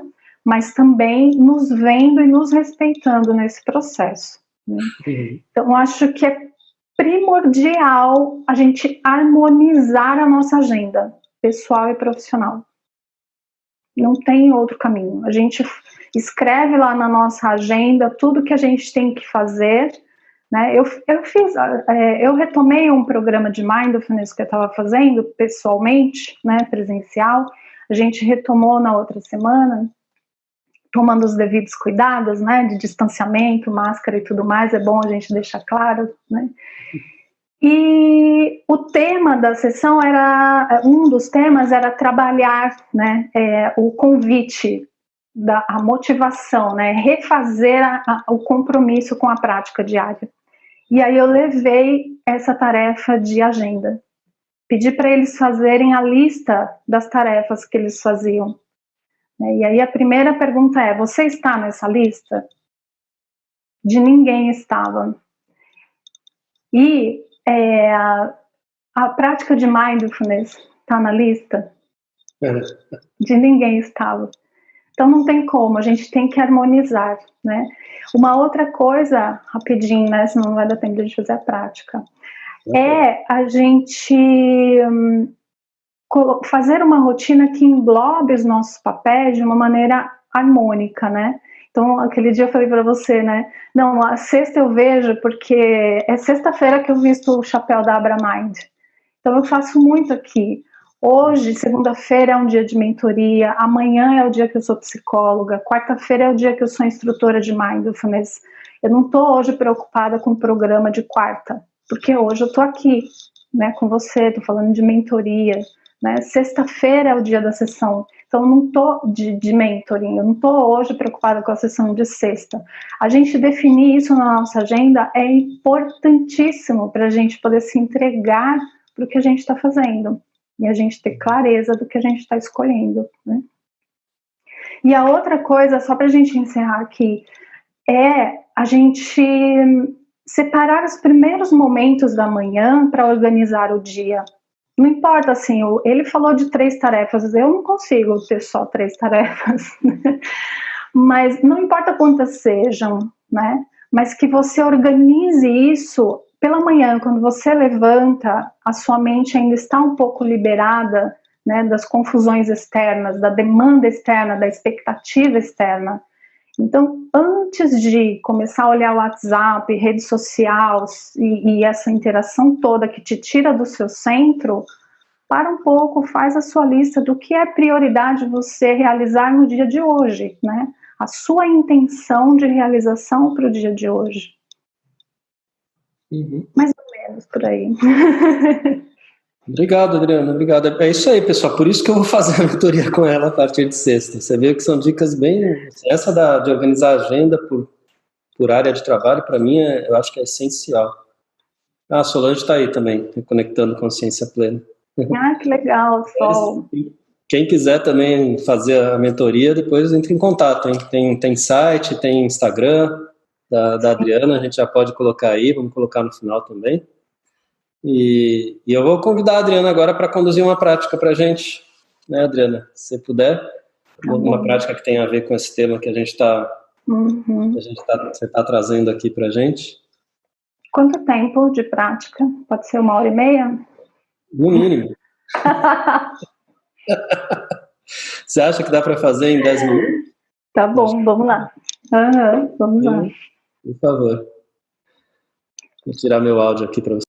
mas também nos vendo e nos respeitando nesse processo, né? Então, acho que é primordial a gente harmonizar a nossa agenda pessoal e profissional. Não tem outro caminho. A gente escreve lá na nossa agenda tudo que a gente tem que fazer, né? Eu retomei um programa de mindfulness que eu estava fazendo pessoalmente, né, presencial. A gente retomou na outra semana, tomando os devidos cuidados, né, de distanciamento, máscara e tudo mais. É bom a gente deixar claro, né? E o tema da sessão um dos temas era trabalhar, né, o convite, a motivação, né, refazer o compromisso com a prática diária. E aí eu levei essa tarefa de agenda, pedi para eles fazerem a lista das tarefas que eles faziam. E aí a primeira pergunta é: você está nessa lista? De ninguém estava. E a prática de mindfulness está na lista? De ninguém estava. Então não tem como, a gente tem que harmonizar, né? Uma outra coisa, rapidinho, né, senão não vai dar tempo de a gente fazer a prática, é a gente fazer uma rotina que englobe os nossos papéis de uma maneira harmônica, né? Então, aquele dia eu falei para você, né? Não, a sexta eu vejo porque é sexta-feira que eu visto o chapéu da AbraMind. Então, eu faço muito aqui. Hoje, segunda-feira, é um dia de mentoria. Amanhã é o dia que eu sou psicóloga. Quarta-feira é o dia que eu sou instrutora de Mindfulness. Eu não estou hoje preocupada com o programa de quarta, porque hoje eu estou aqui, né, com você, estou falando de mentoria. Né? Sexta-feira é o dia da sessão. Então, eu não estou de mentoring, eu não estou hoje preocupada com a sessão de sexta. A gente definir isso na nossa agenda é importantíssimo para a gente poder se entregar para o que a gente está fazendo. E a gente ter clareza do que a gente está escolhendo. Né? E a outra coisa, só para a gente encerrar aqui, é a gente separar os primeiros momentos da manhã para organizar o dia. Não importa, assim, ele falou de 3 tarefas, eu não consigo ter só 3 tarefas, né? Mas não importa quantas sejam, né? Mas que você organize isso pela manhã, quando você levanta, a sua mente ainda está um pouco liberada, né, das confusões externas, da demanda externa, da expectativa externa. Então, antes de começar a olhar o WhatsApp, rede social e essa interação toda que te tira do seu centro, para um pouco, faz a sua lista do que é prioridade você realizar no dia de hoje, né? A sua intenção de realização para o dia de hoje. Mais ou menos por aí. Obrigado, Adriana, obrigado. É isso aí, pessoal. Por isso que eu vou fazer a mentoria com ela a partir de sexta. Você vê que são dicas bem... Essa de organizar a agenda por área de trabalho, para mim, eu acho que é essencial. A Solange está aí também, conectando consciência plena. Ah, que legal, Sol. Quem quiser também fazer a mentoria, depois entre em contato. Hein? Tem site, tem Instagram da Adriana, a gente já pode colocar aí, vamos colocar no final também. E eu vou convidar a Adriana agora para conduzir uma prática para a gente, né, Adriana? Se puder, uma prática que tem a ver com esse tema que a gente está você está trazendo aqui para a gente. Quanto tempo de prática? Pode ser 1h30? No mínimo. Você acha que dá para fazer em 10 minutos? Tá bom, vamos lá. Vamos lá. Por favor. Vou tirar meu áudio aqui para você.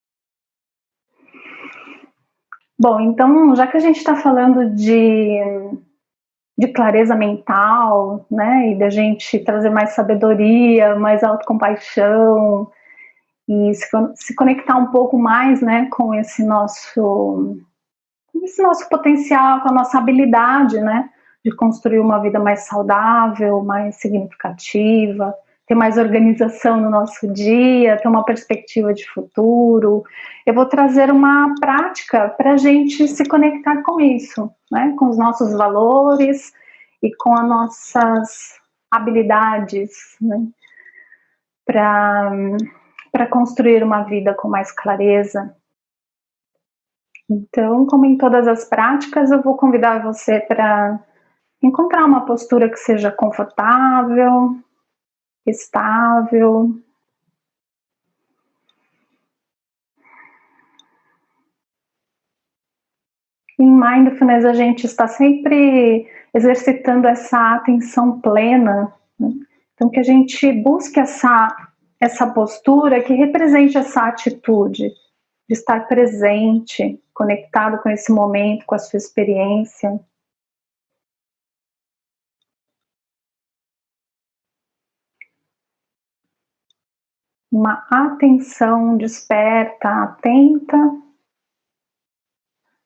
Bom, então, já que a gente está falando de clareza mental, né, e da gente trazer mais sabedoria, mais autocompaixão, e se conectar um pouco mais, né, com esse nosso potencial, com a nossa habilidade, né, de construir uma vida mais saudável, mais significativa, ter mais organização no nosso dia, ter uma perspectiva de futuro. Eu vou trazer uma prática para a gente se conectar com isso, né, com os nossos valores e com as nossas habilidades, né, para construir uma vida com mais clareza. Então, como em todas as práticas, eu vou convidar você para encontrar uma postura que seja confortável, estável. Em Mindfulness, a gente está sempre exercitando essa atenção plena, né? Então, que a gente busque essa postura que represente essa atitude de estar presente, conectado com esse momento, com a sua experiência. Uma atenção desperta, atenta,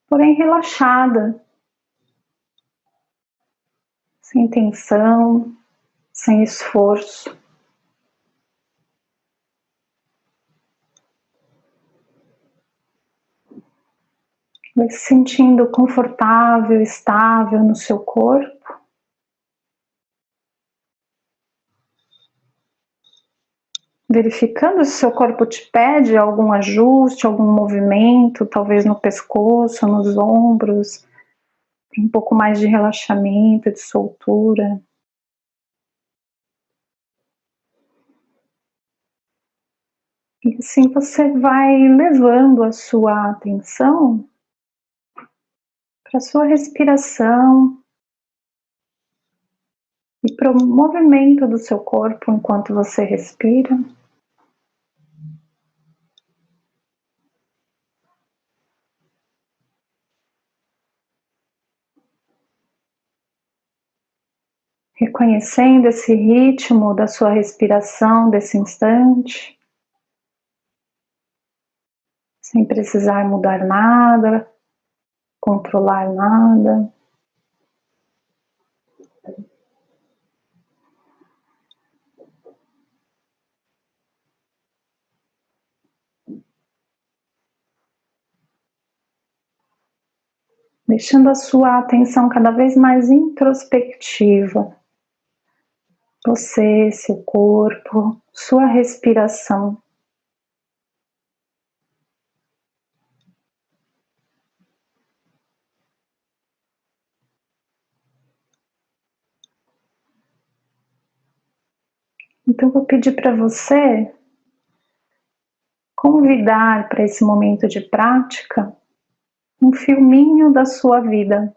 porém relaxada, sem tensão, sem esforço. Vai se sentindo confortável, estável no seu corpo. Verificando se o seu corpo te pede algum ajuste, algum movimento, talvez no pescoço, nos ombros, um pouco mais de relaxamento, de soltura. E assim você vai levando a sua atenção para a sua respiração e para o movimento do seu corpo enquanto você respira. Reconhecendo esse ritmo da sua respiração desse instante, sem precisar mudar nada, controlar nada. Deixando a sua atenção cada vez mais introspectiva. Você, seu corpo, sua respiração. Então, eu vou pedir para você convidar para esse momento de prática um filminho da sua vida.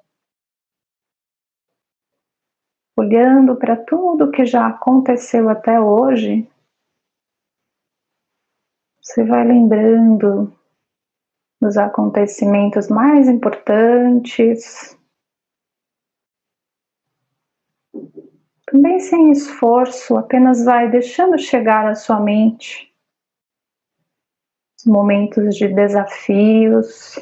Olhando para tudo que já aconteceu até hoje, você vai lembrando dos acontecimentos mais importantes, também sem esforço, apenas vai deixando chegar à sua mente os momentos de desafios,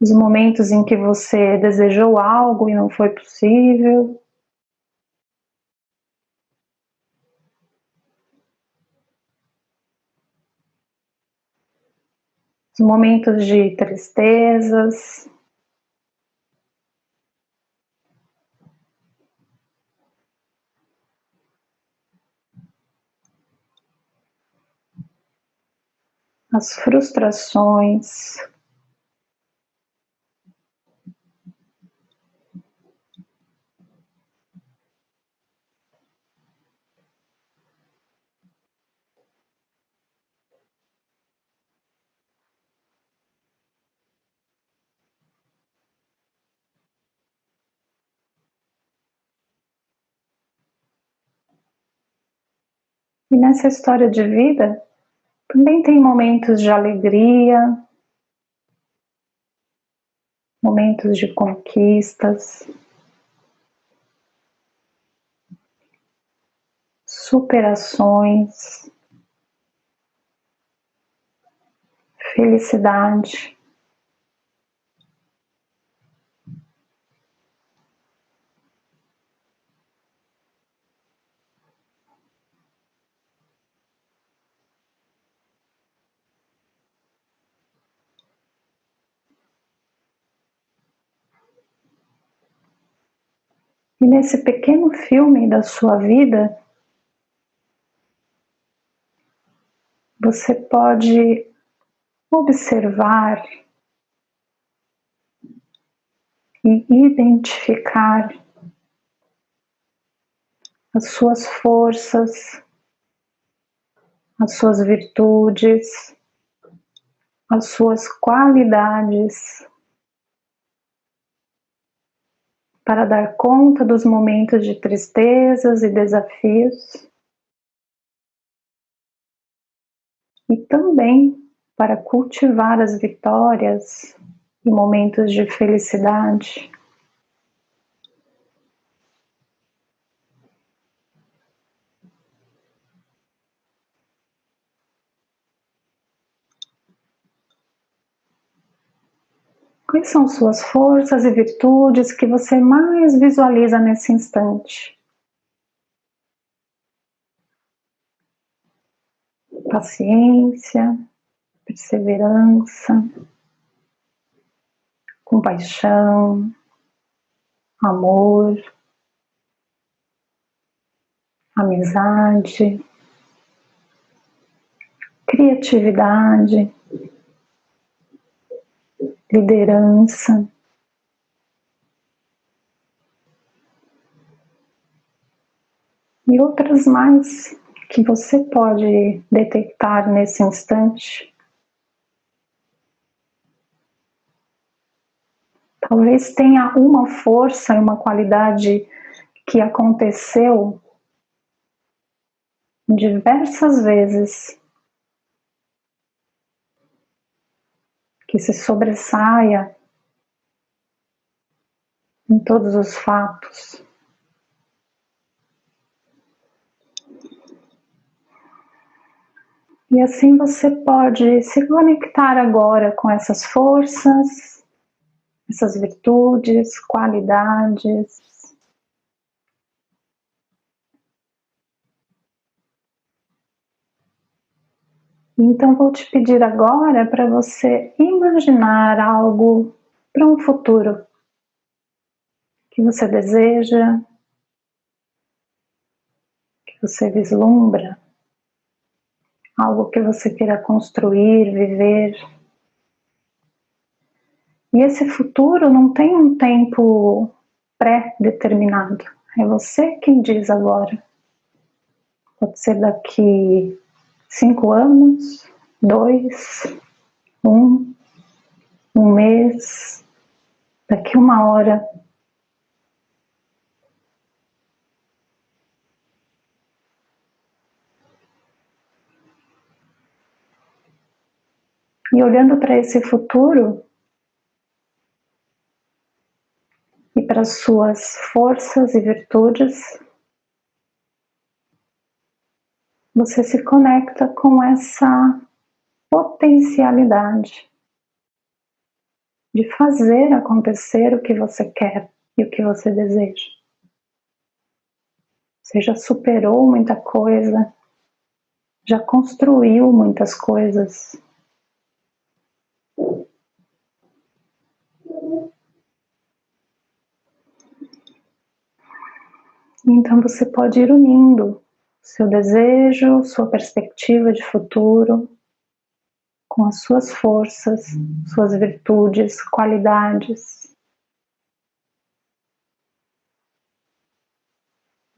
os momentos em que você desejou algo e não foi possível. Os momentos de tristezas. As frustrações. E nessa história de vida, também tem momentos de alegria, momentos de conquistas, superações, felicidade. E nesse pequeno filme da sua vida, você pode observar e identificar as suas forças, as suas virtudes, as suas qualidades, para dar conta dos momentos de tristezas e desafios, e também para cultivar as vitórias e momentos de felicidade. Quais são suas forças e virtudes que você mais visualiza nesse instante? Paciência, perseverança, compaixão, amor, amizade, criatividade, liderança. e outras mais que você pode detectar nesse instante. Talvez tenha uma força e uma qualidade que aconteceu diversas vezes, que se sobressaia em todos os fatos. E assim você pode se conectar agora com essas forças, essas virtudes, qualidades. Então vou te pedir agora para você imaginar algo para um futuro que você deseja, que você vislumbra, algo que você queira construir, viver. E esse futuro não tem um tempo pré-determinado, é você quem diz agora. Pode ser daqui 5 anos, 2, 1, um mês, daqui 1 hora. E olhando para esse futuro e para as suas forças e virtudes, você se conecta com essa potencialidade de fazer acontecer o que você quer e o que você deseja. Você já superou muita coisa, já construiu muitas coisas. Então você pode ir unindo seu desejo, sua perspectiva de futuro, com as suas forças, suas virtudes, qualidades.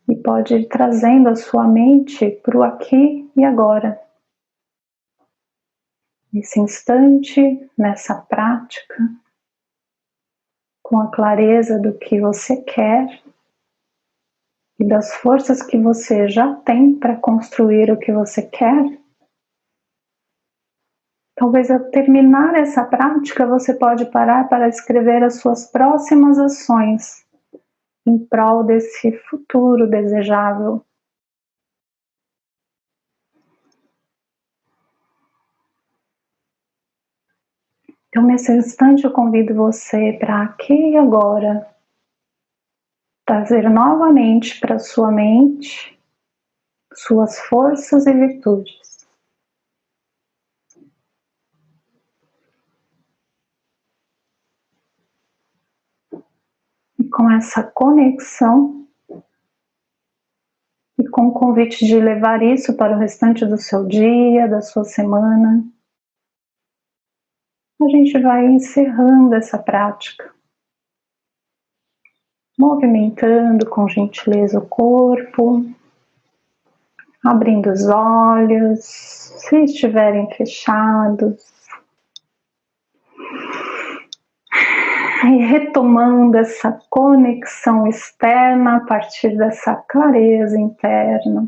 E pode ir trazendo a sua mente para o aqui e agora. Nesse instante, nessa prática, com a clareza do que você quer e das forças que você já tem para construir o que você quer. Talvez ao terminar essa prática você pode parar para escrever as suas próximas ações em prol desse futuro desejável. Então, nesse instante, eu convido você para aqui e agora trazer novamente para sua mente suas forças e virtudes. E com essa conexão e com o convite de levar isso para o restante do seu dia, da sua semana, a gente vai encerrando essa prática, movimentando com gentileza o corpo, abrindo os olhos, se estiverem fechados, e retomando essa conexão externa a partir dessa clareza interna.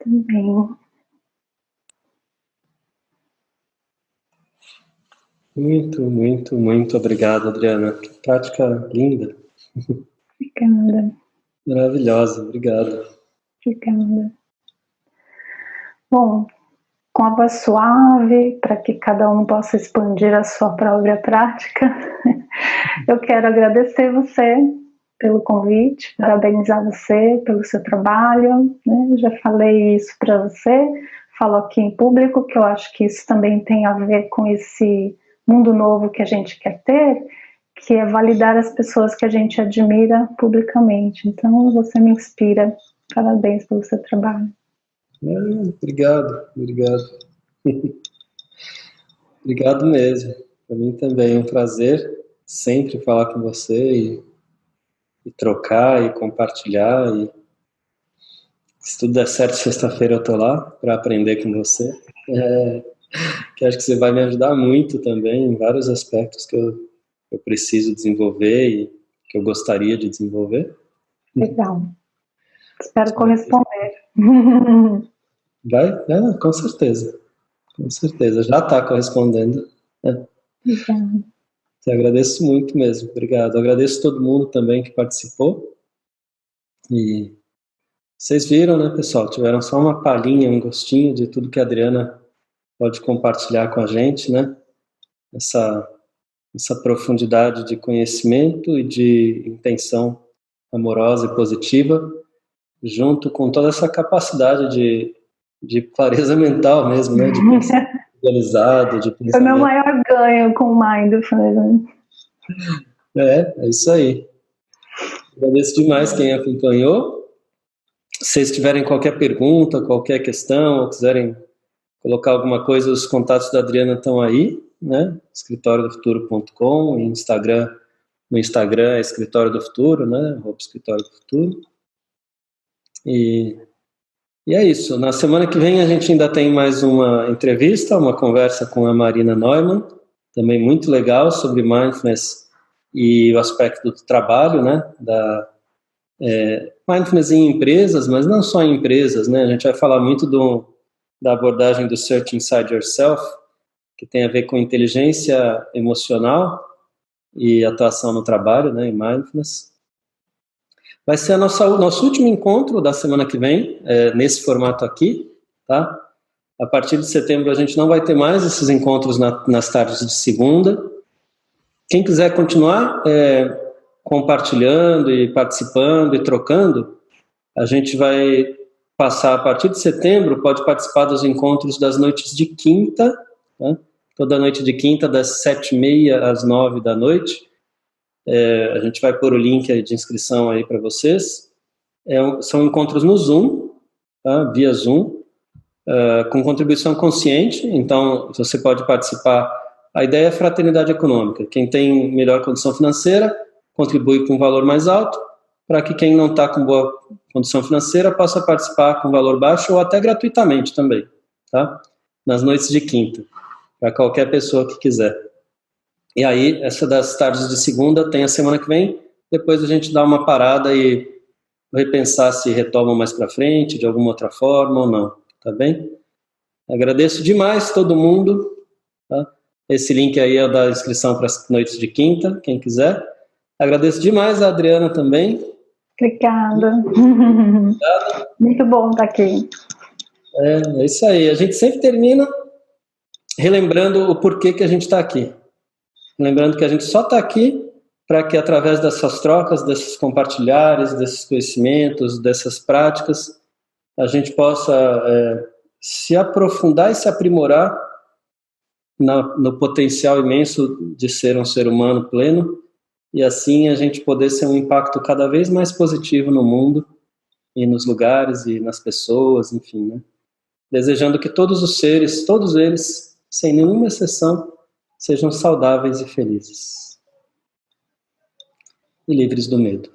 Também. Muito obrigado, Adriana. Que prática linda. Obrigada. Maravilhosa, obrigado. Obrigada. Bom, com a voz suave, para que cada um possa expandir a sua própria prática, eu quero agradecer você pelo convite, parabenizar você pelo seu trabalho, né? Eu já falei isso para você, falo aqui em público, que eu acho que isso também tem a ver com esse mundo novo que a gente quer ter, que é validar as pessoas que a gente admira publicamente. Então, você me inspira. Parabéns pelo seu trabalho. Obrigado. Obrigado mesmo. Para mim também é um prazer sempre falar com você e trocar e compartilhar. E se tudo der certo, sexta-feira eu tô lá para aprender com você. Que acho que você vai me ajudar muito também em vários aspectos que eu preciso desenvolver e que eu gostaria de desenvolver. Legal. Espero corresponder. Vai? Com certeza. Com certeza. Já está correspondendo. Obrigada. Te agradeço muito mesmo. Obrigado. Eu agradeço todo mundo também que participou. E vocês viram, né, pessoal? Tiveram só uma palhinha, um gostinho de tudo que a Adriana pode compartilhar com a gente, né? Essa profundidade de conhecimento e de intenção amorosa e positiva, junto com toda essa capacidade de clareza mental mesmo, né? De pensar organizado, de pensamento. Foi meu maior ganho com o Mindfulness. É isso aí. Agradeço demais quem acompanhou. Se vocês tiverem qualquer pergunta, qualquer questão, ou quiserem colocar alguma coisa, os contatos da Adriana estão aí, né? escritórioDoFuturo.com, no Instagram é Escritório do Futuro, né? Escritório do Futuro. E é isso. Na semana que vem a gente ainda tem mais uma entrevista, uma conversa com a Marina Neumann, também muito legal, sobre mindfulness e o aspecto do trabalho, né? Mindfulness em empresas, mas não só em empresas, né? A gente vai falar muito da abordagem do Search Inside Yourself, que tem a ver com inteligência emocional e atuação no trabalho, né? Em mindfulness. Vai ser nosso último encontro da semana que vem, nesse formato aqui, tá? A partir de setembro a gente não vai ter mais esses encontros nas tardes de segunda. Quem quiser continuar compartilhando e participando e trocando, a gente vai passar a partir de setembro, pode participar dos encontros das noites de quinta, né? Toda noite de quinta, das 7h30 às 9 da noite. A gente vai pôr o link aí de inscrição aí para vocês. São encontros no Zoom, tá? Via Zoom, com contribuição consciente, então você pode participar. A ideia é fraternidade econômica. Quem tem melhor condição financeira contribui com um valor mais alto, para que quem não está com boa condição financeira possa participar com valor baixo ou até gratuitamente também, tá? Nas noites de quinta, para qualquer pessoa que quiser. E aí, essa das tardes de segunda tem a semana que vem, depois a gente dá uma parada e repensar se retomam mais para frente, de alguma outra forma ou não, tá bem? Agradeço demais todo mundo, tá? Esse link aí é o da inscrição para as noites de quinta, quem quiser. Agradeço demais a Adriana também. Obrigada. Muito bom estar aqui. É isso aí. A gente sempre termina relembrando o porquê que a gente está aqui. Lembrando que a gente só está aqui para que, através dessas trocas, desses compartilhares, desses conhecimentos, dessas práticas, a gente possa se aprofundar e se aprimorar no potencial imenso de ser um ser humano pleno, e assim a gente poder ser um impacto cada vez mais positivo no mundo e nos lugares e nas pessoas, enfim, né? Desejando que todos os seres, todos eles, sem nenhuma exceção, sejam saudáveis e felizes e livres do medo.